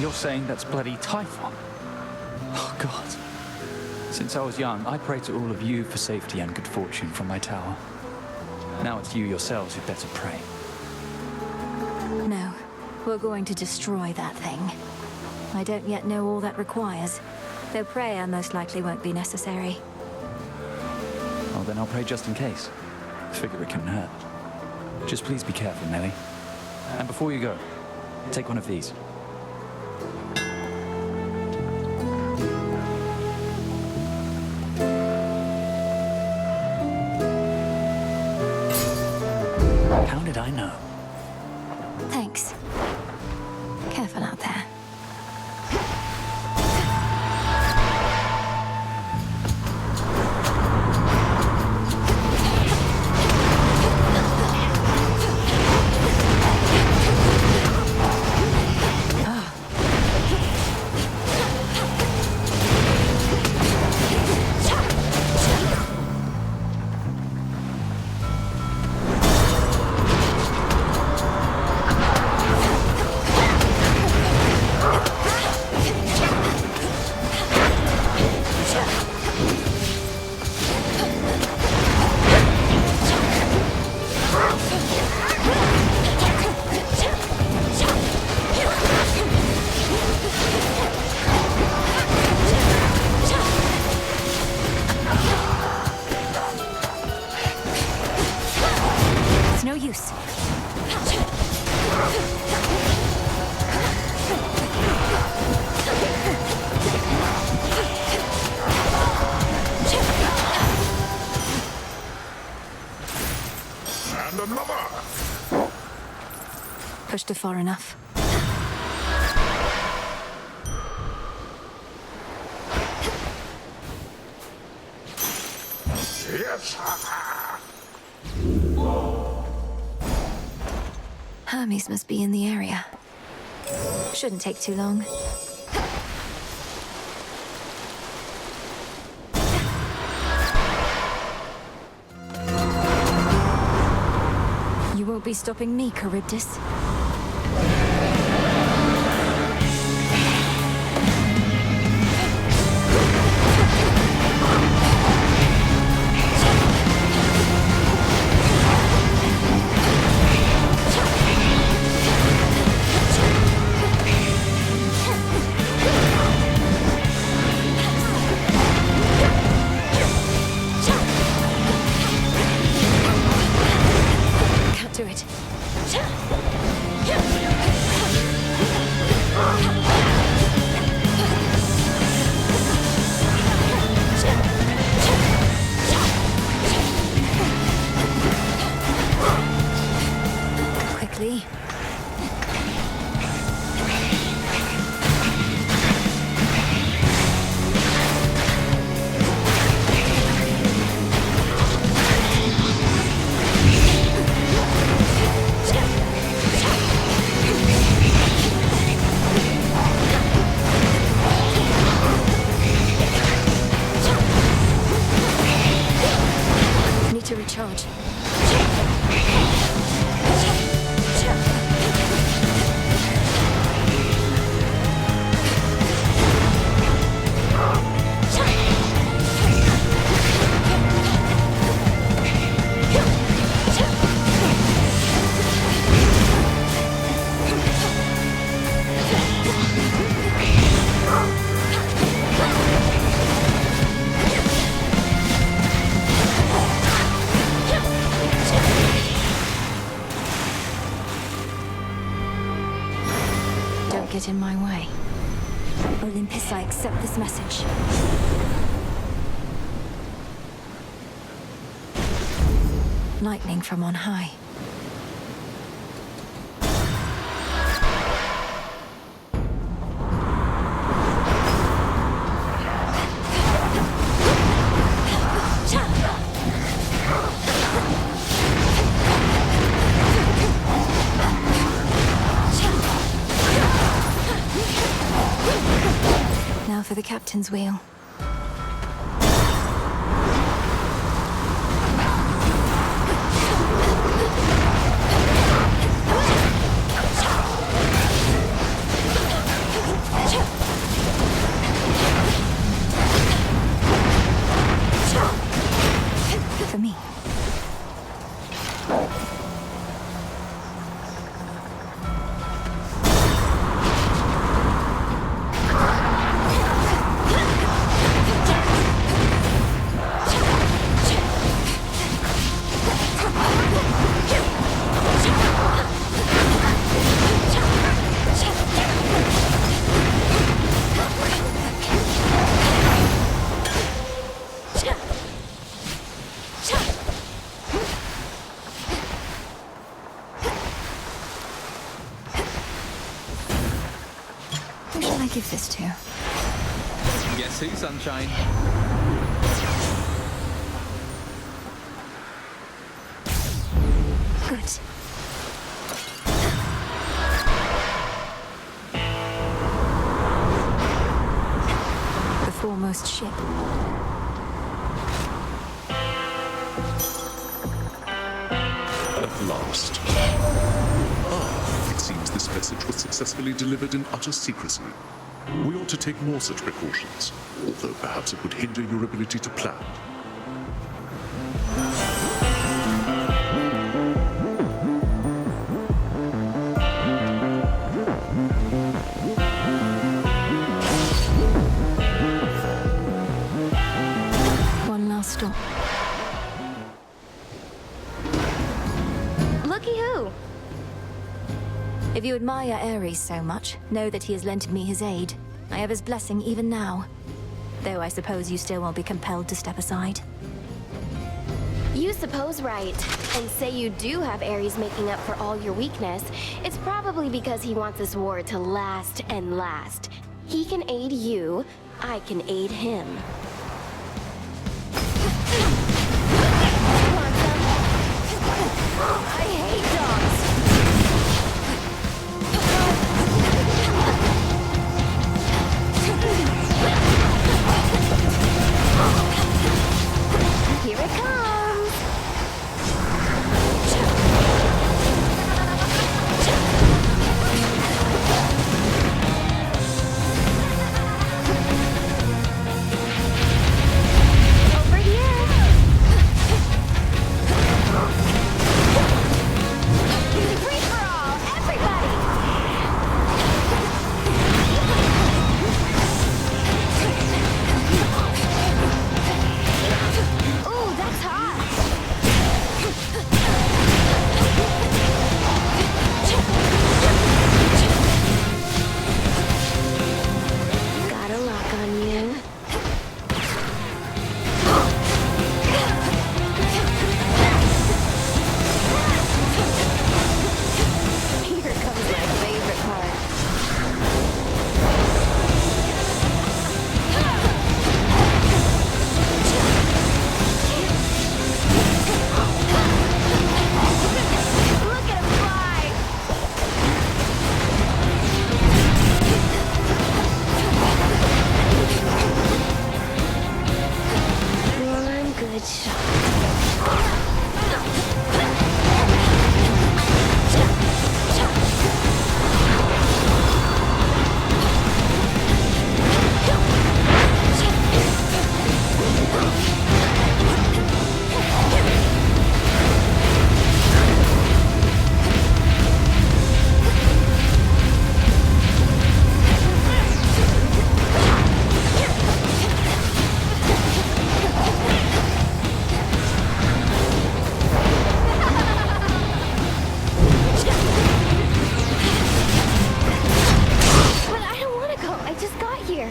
You're saying that's bloody Typhon? Oh, God. Since I was young, I prayed to all of you for safety and good fortune from my tower. Now it's you yourselves who'd better pray. No, we're going to destroy that thing. I don't yet know all that requires, though prayer most likely won't be necessary. Well, then I'll pray just in case. Figure it couldn't hurt. Just please be careful, Nelly. And before you go, take one of these. How did I know? Thanks. Careful out there. use. And another! Pushed her far enough. Yes! Hermes must be in the area. Shouldn't take too long. You won't be stopping me, Charybdis. Do it. Quickly. Need to recharge. Don't get in my way. Olympus, I accept this message. Lightning from on high. Now for the captain's wheel. For me. Who shall I give this to? Guess who, sunshine? Good. The foremost ship. At last. It seems this message was successfully delivered in utter secrecy. We ought to take more such precautions, although perhaps it would hinder your ability to plan. One last stop. Look If you admire Ares so much, know that he has lent me his aid. I have his blessing even now. Though I suppose you still won't be compelled to step aside. You suppose right, and say you do have Ares making up for all your weakness. It's probably because he wants this war to last and last. He can aid you, I can aid him. I hate dogs. Here it comes. Over here. Free for all, everybody. Ooh, that's hot. Got a lock on you. Here comes my favorite part. Look at him fly! One good shot. But I don't want to go. I just got here.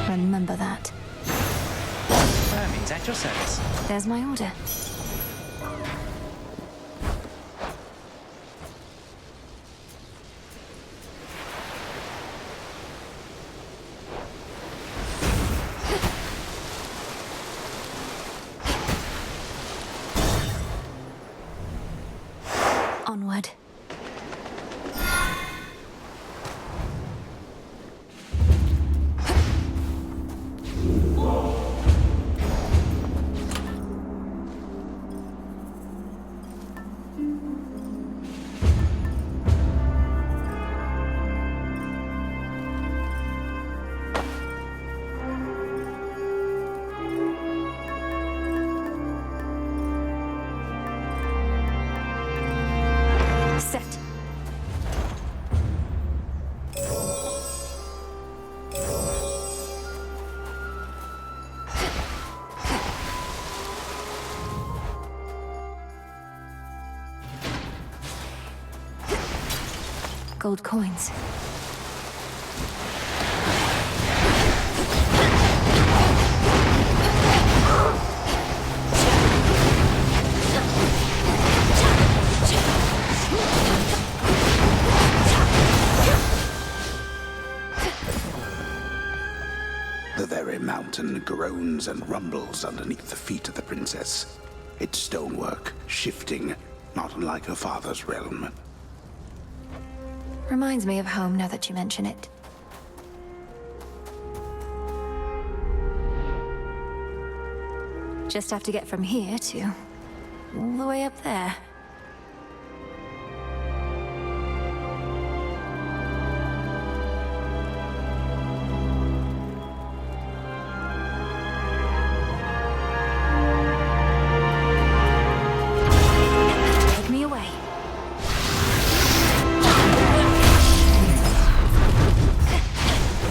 Remember that. Hermes, at your service. There's my order. Onward. Set. Gold coins. The very mountain groans and rumbles underneath the feet of the princess. Its stonework shifting, not unlike her father's realm. Reminds me of home now that you mention it. Just have to get from here to all the way up there. Take me away.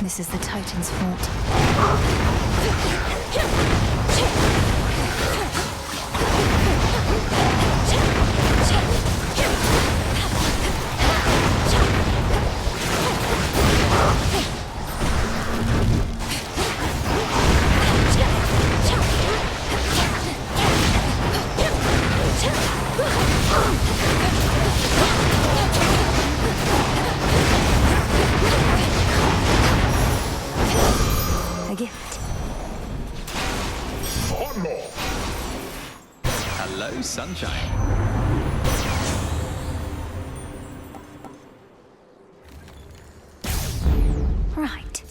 This is the Titan's fault. more. Hello, sunshine. Right.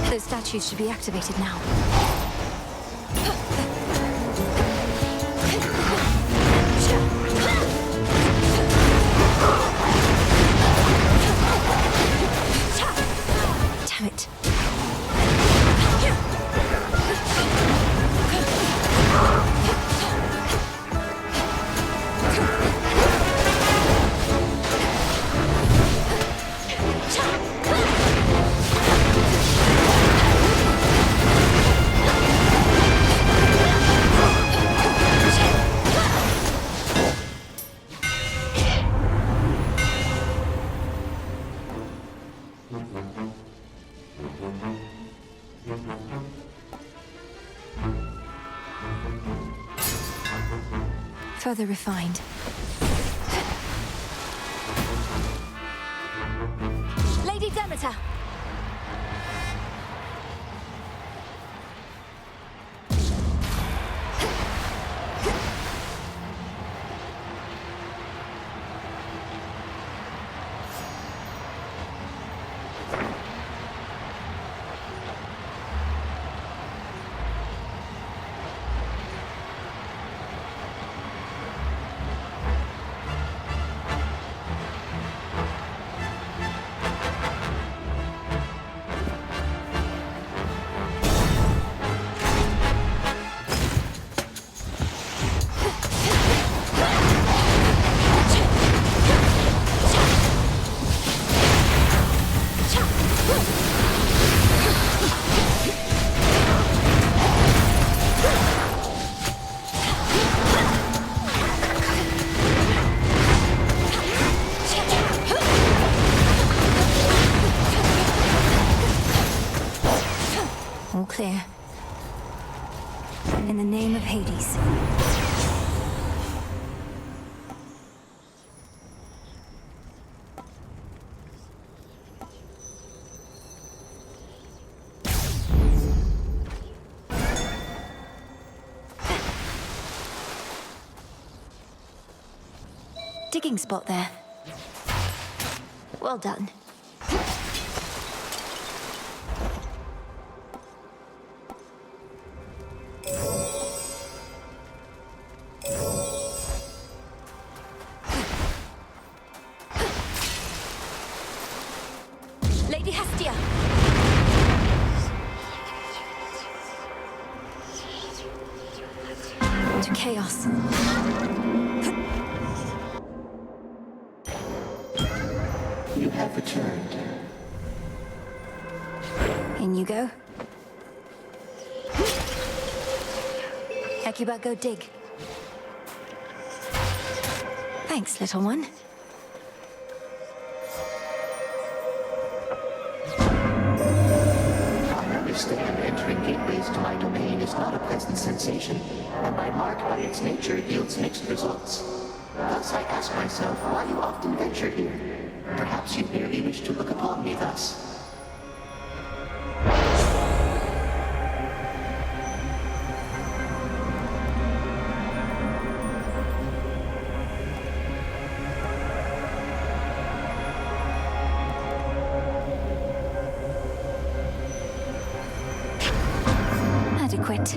Those statues should be activated now. Damn it. Further refined. Lady Demeter! All clear. In the name of Hades. Digging spot there. Well done. Lady Hestia! To chaos. You have returned. In you go. Hecube, go dig. Thanks, little one. I understand entering gateways to my domain is not a pleasant sensation, and my mark by its nature yields mixed results. Thus I ask myself why you often venture here. Perhaps you merely wish to look upon me thus. Adequate.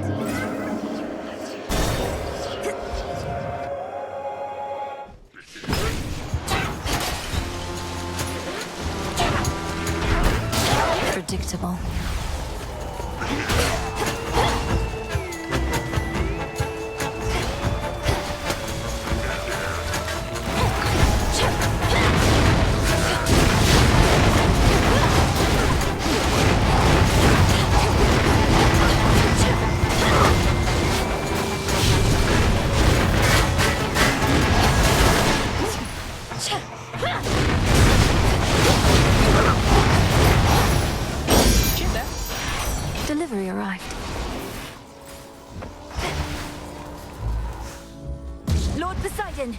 Predictable. Poseidon!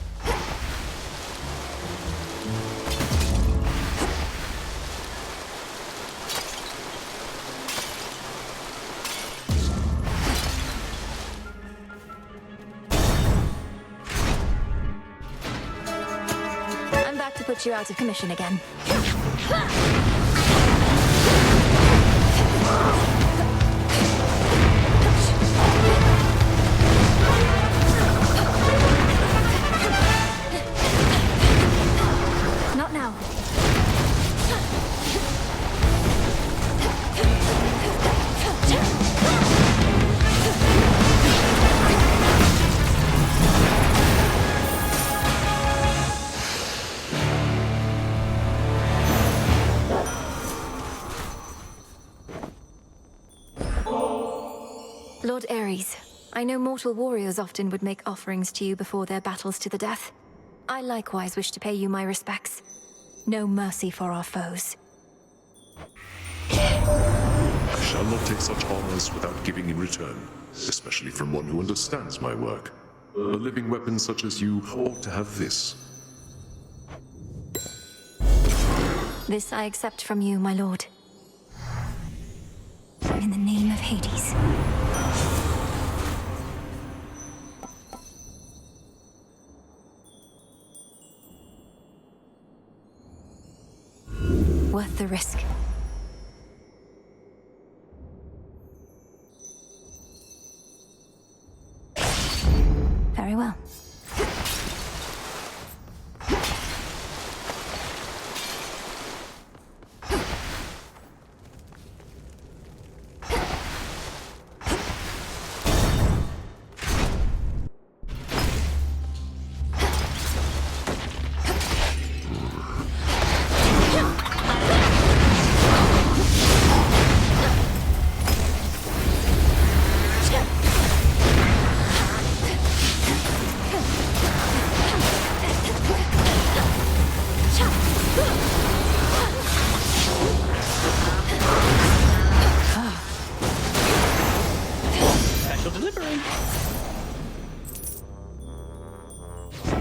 I'm back to put you out of commission again. Not now. Lord Ares, I know mortal warriors often would make offerings to you before their battles to the death. I likewise wish to pay you my respects. No mercy for our foes. I shall not take such honors without giving in return, especially from one who understands my work. A living weapon such as you ought to have this. This I accept from you, my lord. In the name of Hades. Worth the risk. Very well.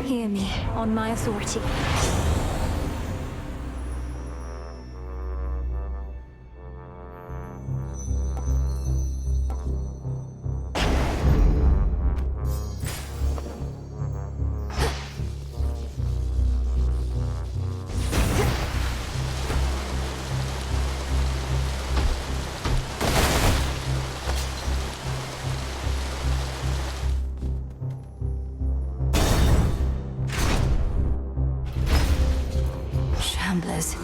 Hear me, on my authority. Shamblers.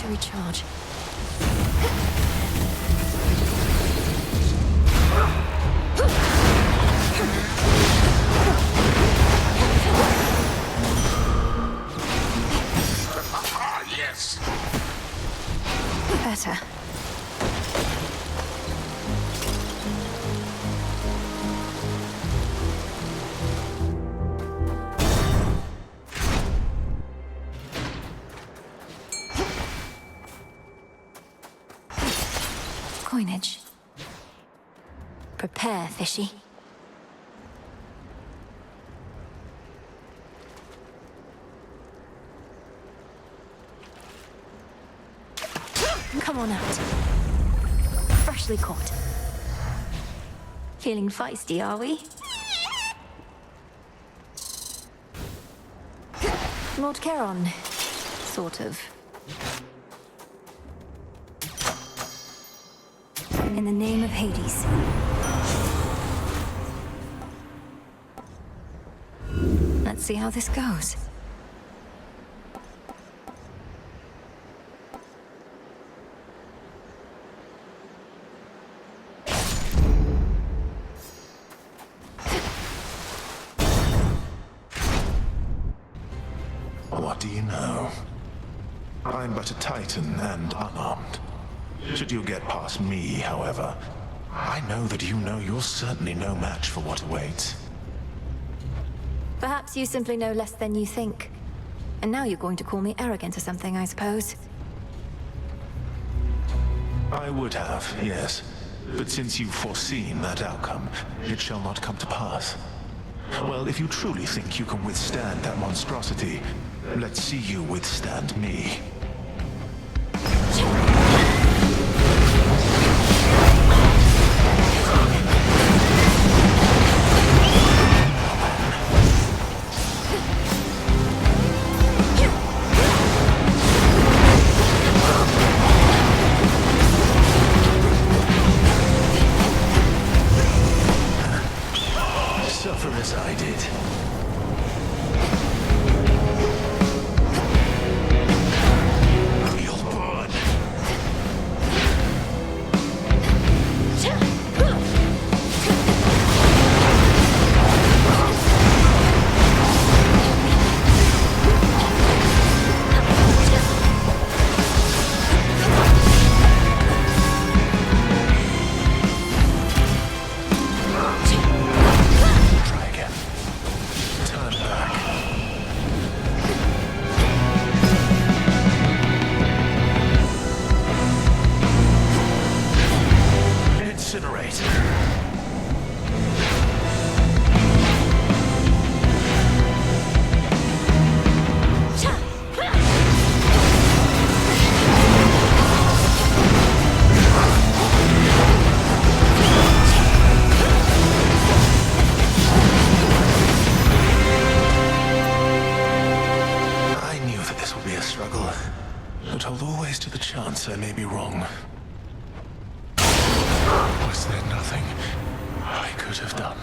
Recharge. Yes. Better. Coinage. Prepare, fishy. Come on out. Freshly caught. Feeling feisty, are we? Lord Charon. Sort of. In the name of Hades. Let's Let's see how this goes. What do you know? I'm but a Titan and unarmed. Should you get past me, however, I know that you know you're certainly no match for what awaits. Perhaps you simply know less than you think. And now you're going to call me arrogant or something, I suppose. I would have, yes. But since you've foreseen that outcome, it shall not come to pass. Well, if you truly think you can withstand that monstrosity, let's see you withstand me. Suffer as I did. But hold always to the chance I may be wrong. Was there nothing I could have done?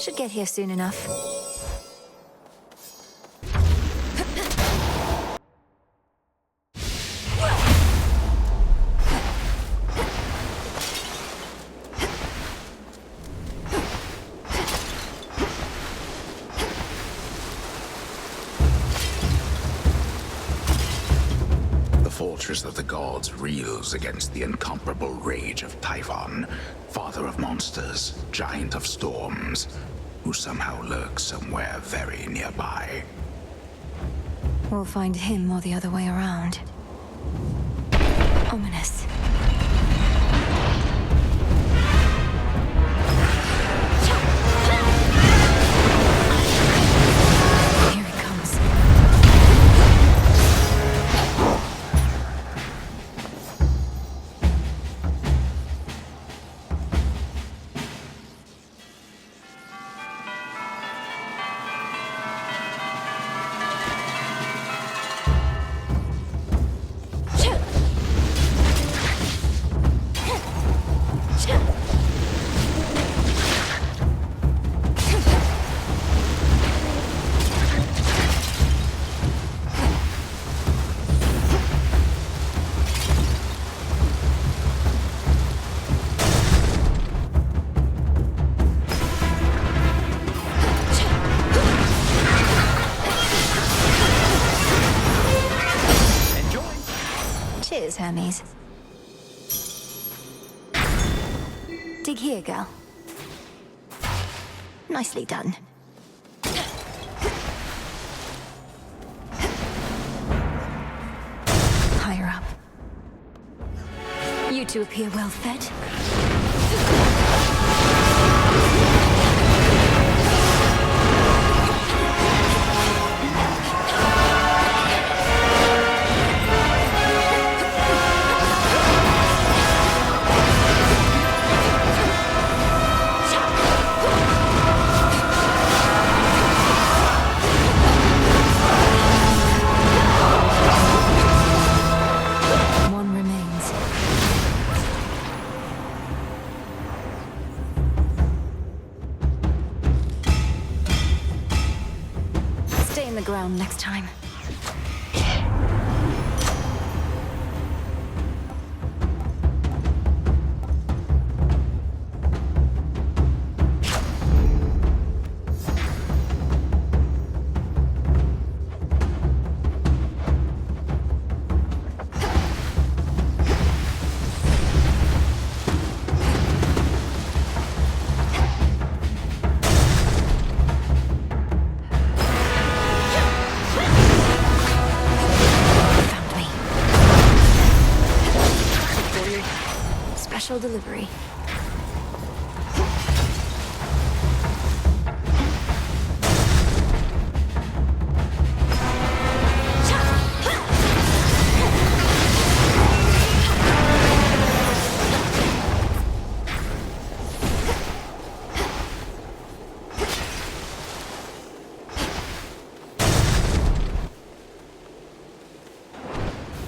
Should get here soon enough. The fortress of the gods reels against the incomparable rage of Typhon, father of monsters, giant of storms, who somehow lurks somewhere very nearby. We'll find him or the other way around. Ominous. Here it comes. Cheers, Hermes. Dig here, girl. Nicely done. You two appear well fed. One remains. Stay in the ground next time. Special delivery.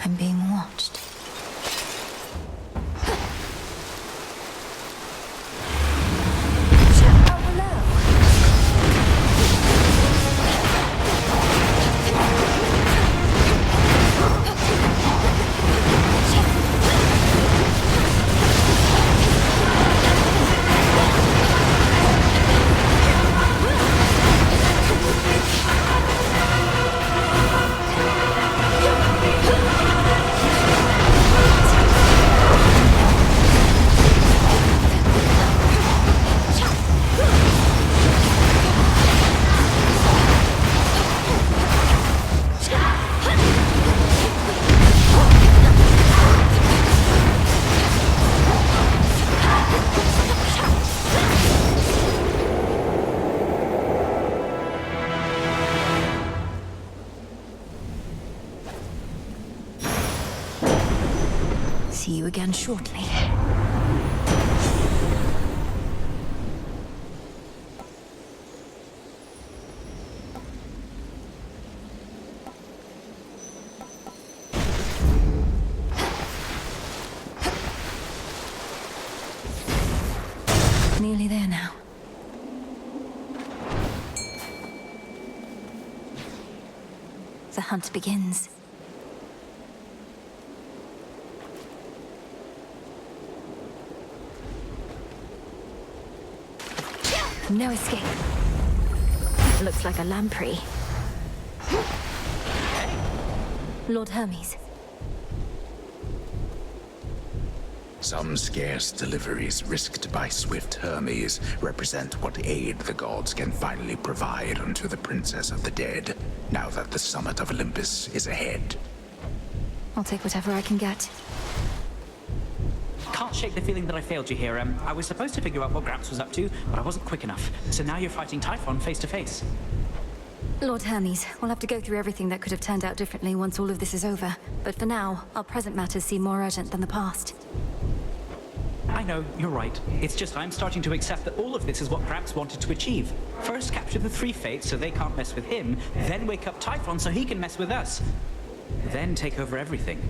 I'm being watched. See you again shortly. Nearly there now. The hunt begins. No escape. Looks like a lamprey. Lord Hermes. Some scarce deliveries risked by swift Hermes represent what aid the gods can finally provide unto the Princess of the Dead, now that the summit of Olympus is ahead. I'll take whatever I can get. Can't shake the feeling that I failed you here. I was supposed to figure out what Gramps was up to, but I wasn't quick enough. So now you're fighting Typhon face to face. Lord Hermes, we'll have to go through everything that could have turned out differently once all of this is over. But for now, our present matters seem more urgent than the past. I know, you're right. It's just I'm starting to accept that all of this is what Gramps wanted to achieve. First capture the three fates so they can't mess with him, then wake up Typhon so he can mess with us. Then take over everything.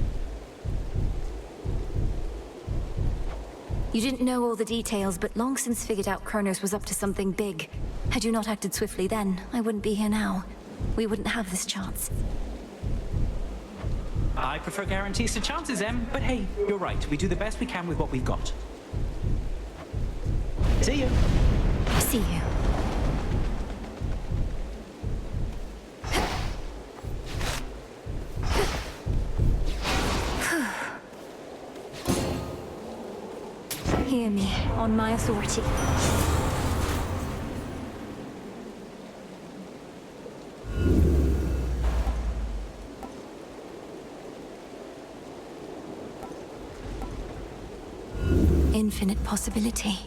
You didn't know all the details, but long since figured out Kronos was up to something big. Had you not acted swiftly then, I wouldn't be here now. We wouldn't have this chance. I prefer guarantees to chances, Em, but hey, you're right. We do the best we can with what we've got. See you. See you. Hear me, on my authority. infinite possibility.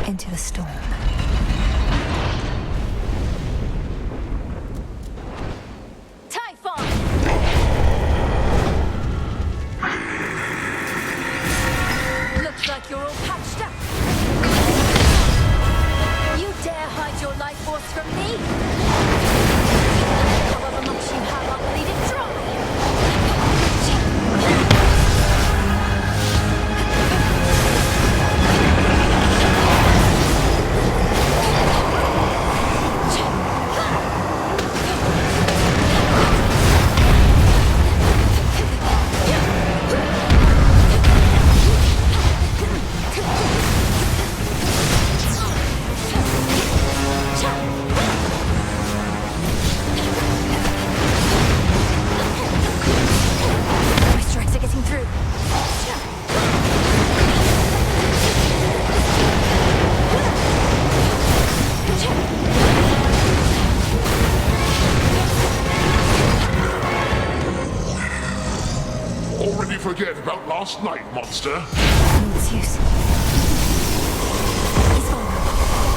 Into the storm. Looks like you're all patched up. You dare hide your life force from me? However much you have, I'll bleed it dry. Forget about last night, monster. It's use. He's vulnerable.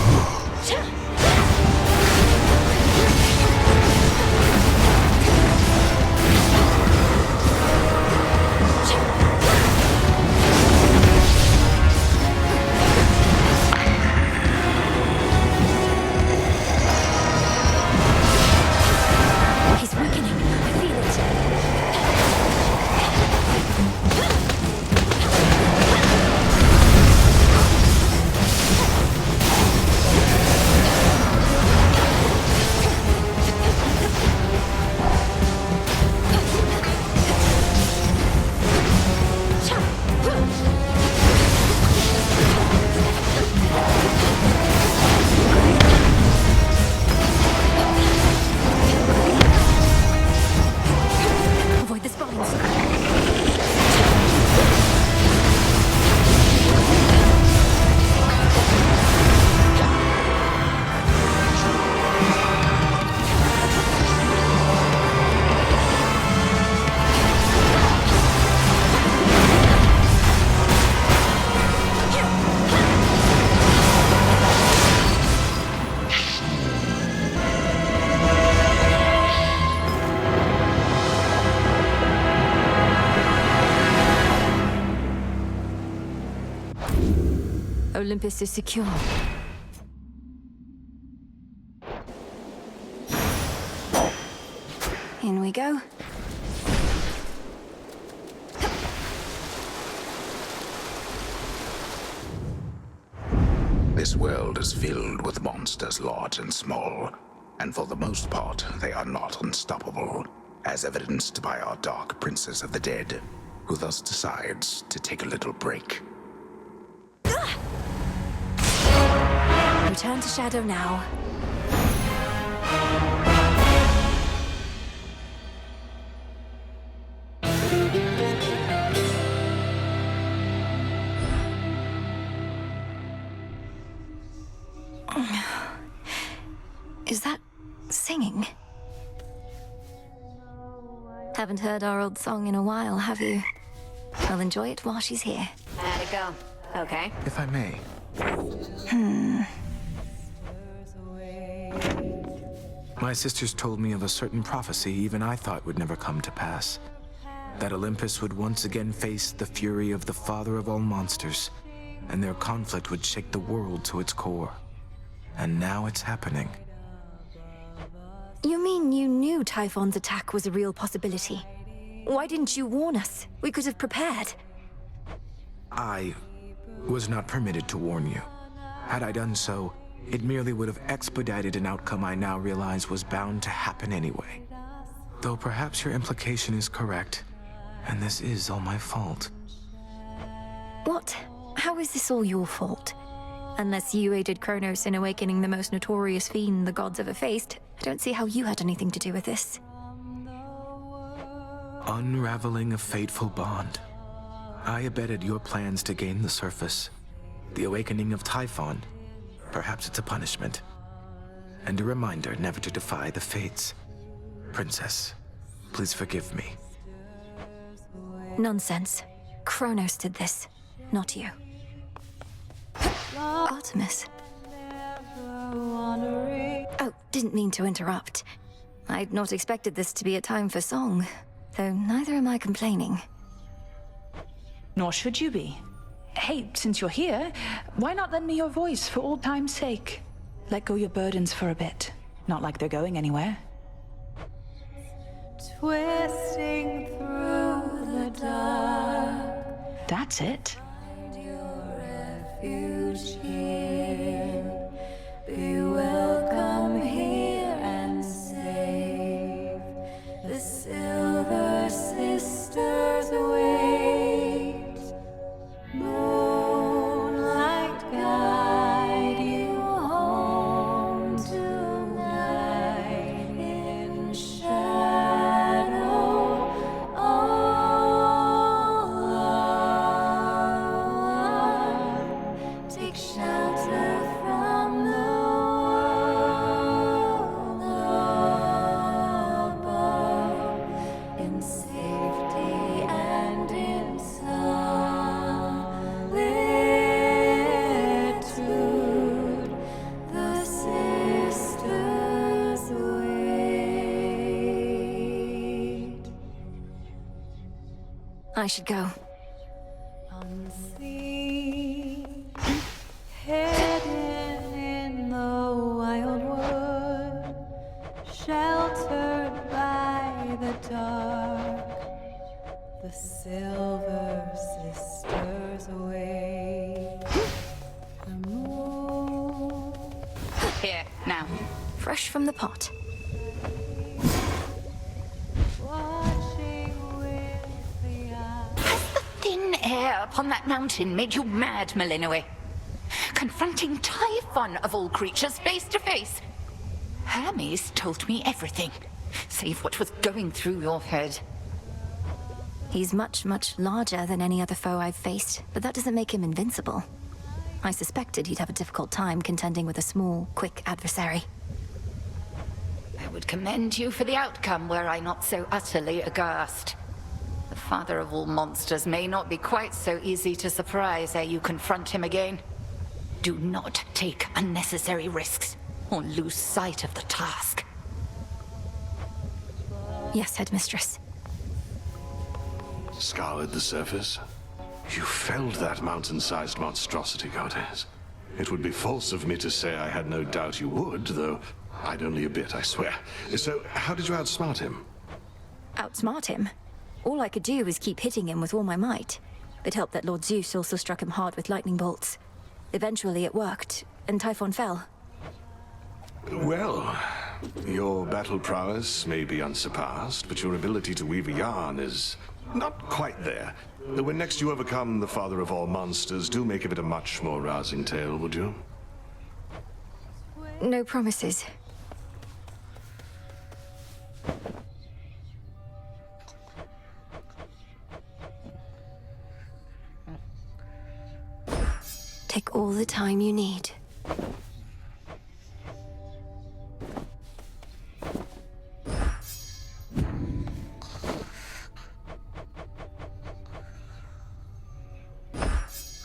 He's weakening. I feel it. Avoid the spines. Olympus is secure. In we go. This world is filled with monsters large and small, and for the most part, they are not unstoppable, as evidenced by our Dark Princess of the Dead, who thus decides to take a little break. Return to Shadow now. Is that singing? Haven't heard our old song in a while, have you? I'll enjoy it while she's here. How'd it go? Okay. If I may. My sisters told me of a certain prophecy even I thought would never come to pass. That Olympus would once again face the fury of the father of all monsters, and their conflict would shake the world to its core. And now it's happening. You mean you knew Typhon's attack was a real possibility? Why didn't you warn us? We could have prepared. I was not permitted to warn you. Had I done so, it merely would have expedited an outcome I now realize was bound to happen anyway. Though perhaps your implication is correct, and this is all my fault. What? How is this all your fault? Unless you aided Kronos in awakening the most notorious fiend the gods ever faced, I don't see how you had anything to do with this. Unraveling a fateful bond. I abetted your plans to gain the surface. The awakening of Typhon. Perhaps it's a punishment. And a reminder never to defy the fates. Princess, please forgive me. Nonsense. Kronos did this, not you. Artemis. Oh, didn't mean to interrupt. I'd not expected this to be a time for song, though neither am I complaining. Nor should you be. Hey, since you're here, why not lend me your voice for old time's sake? Let go your burdens for a bit. Not like they're going anywhere. Twisting through the dark. That's it. Find your refuge here. Be welcome here and save the Silver Sisters wait. Moonlight guide you home tonight in shadow. All alone, take shelter from the world above, in safety and in solitude. The sisters wait. I should go. Unseen, hidden in the wildwood, sheltered by the dark, the Silver Sisters wait. The moon. Here, now. Fresh from the pot. Watching with the eye. Thin air upon that mountain made you mad, Malinoe. Confronting Typhon of all creatures face to face. Hermes told me everything, save what was going through your head. He's much, much larger than any other foe I've faced, but that doesn't make him invincible. I suspected he'd have a difficult time contending with a small, quick adversary. I would commend you for the outcome were I not so utterly aghast. The father of all monsters may not be quite so easy to surprise ere you confront him again. Do not take unnecessary risks, or lose sight of the task. Yes, Headmistress. Scoured the surface? You felled that mountain-sized monstrosity, Goddess. It would be false of me to say I had no doubt you would, though I'd only a bit, I swear. So, how did you outsmart him? Outsmart him? All I could do was keep hitting him with all my might. It helped that Lord Zeus also struck him hard with lightning bolts. Eventually it worked, and Typhon fell. Well, your battle prowess may be unsurpassed, but your ability to weave a yarn is not quite there. When next you overcome the father of all monsters, do make of it a much more rousing tale, would you? No promises. Take all the time you need.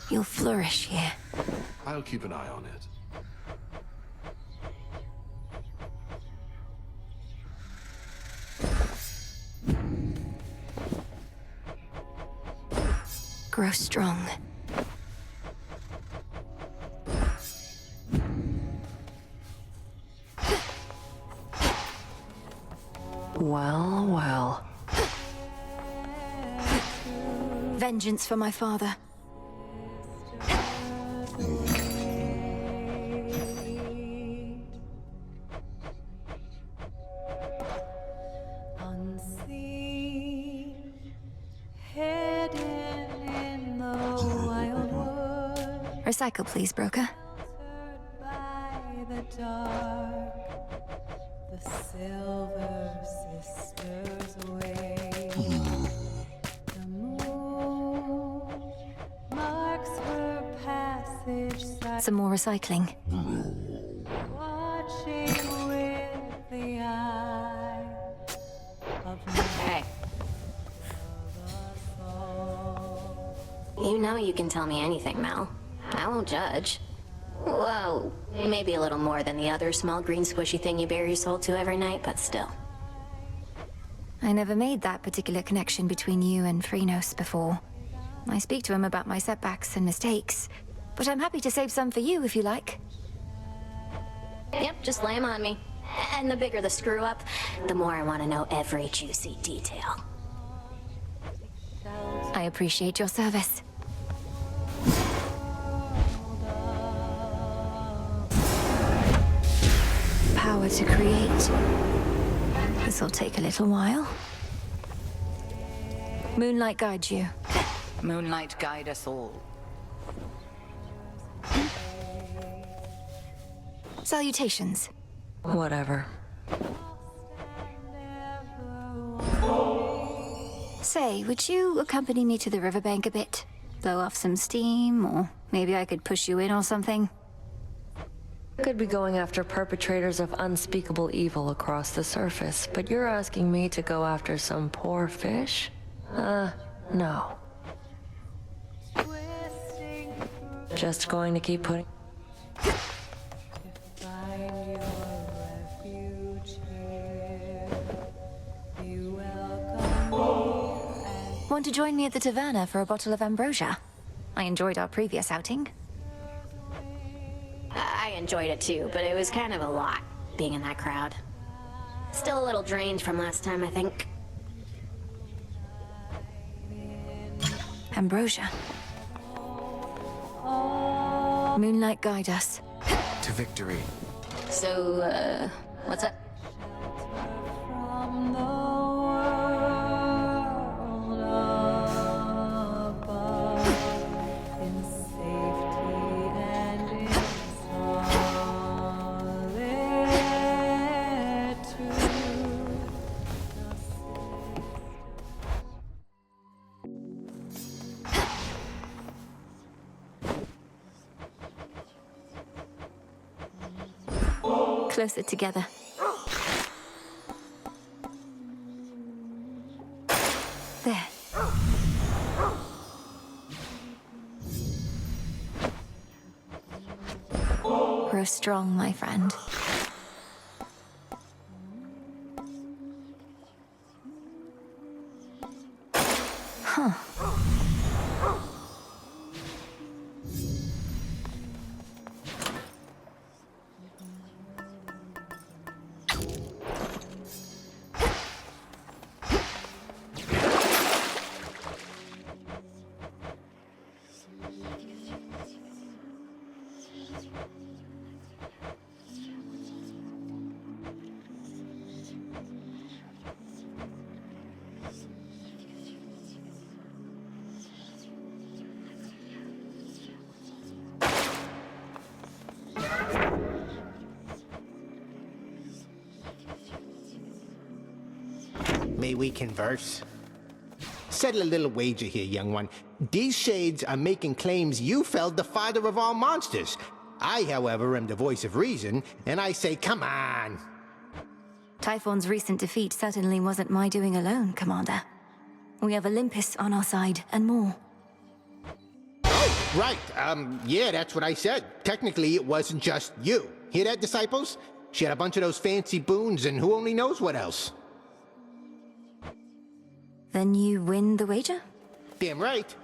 You'll flourish here. I'll keep an eye on it. Grow strong. Well, well. Vengeance for my father. Unseen, hidden in the wildwood, Recycle, please, broker. by the dark, the Silver Sisters way. The moon marks her passage. Some more recycling. Watching with the eye of Hey. You know you can tell me anything, Mel. I won't judge. Whoa, maybe a little more than the other small green squishy thing you bare your soul to every night, but still. I never made that particular connection between you and Phrynos before. I speak to him about my setbacks and mistakes, but I'm happy to save some for you if you like. Yep, just lay 'em on me. And the bigger the screw up, the more I want to know every juicy detail. I appreciate your service. Power to create. This'll take a little while. Moonlight guide you. Moonlight guide us all. Salutations. Whatever. Say, would you accompany me to the riverbank a bit? Blow off some steam, or maybe I could push you in or something? Could be going after perpetrators of unspeakable evil across the surface, but you're asking me to go after some poor fish? No. Just going to keep putting... Want to join me at the taverna for a bottle of ambrosia? I enjoyed our previous outing. I enjoyed it too, but it was kind of a lot, being in that crowd. Still a little drained from last time, I think. Ambrosia. Moonlight guide us. To victory. So, what's up? from the world above, in safety and in solitude. Closer together. There. Grow strong, my friend. Huh. May we converse? Settle a little wager here, young one. These shades are making claims you felled the father of all monsters. I, however, am the voice of reason, and I say, come on. Typhon's recent defeat certainly wasn't my doing alone, Commander. We have Olympus on our side, and more. Oh, right. Yeah, that's what I said. Technically, it wasn't just you. Hear that, disciples? She had a bunch of those fancy boons, and who only knows what else. Then you win the wager? Damn right.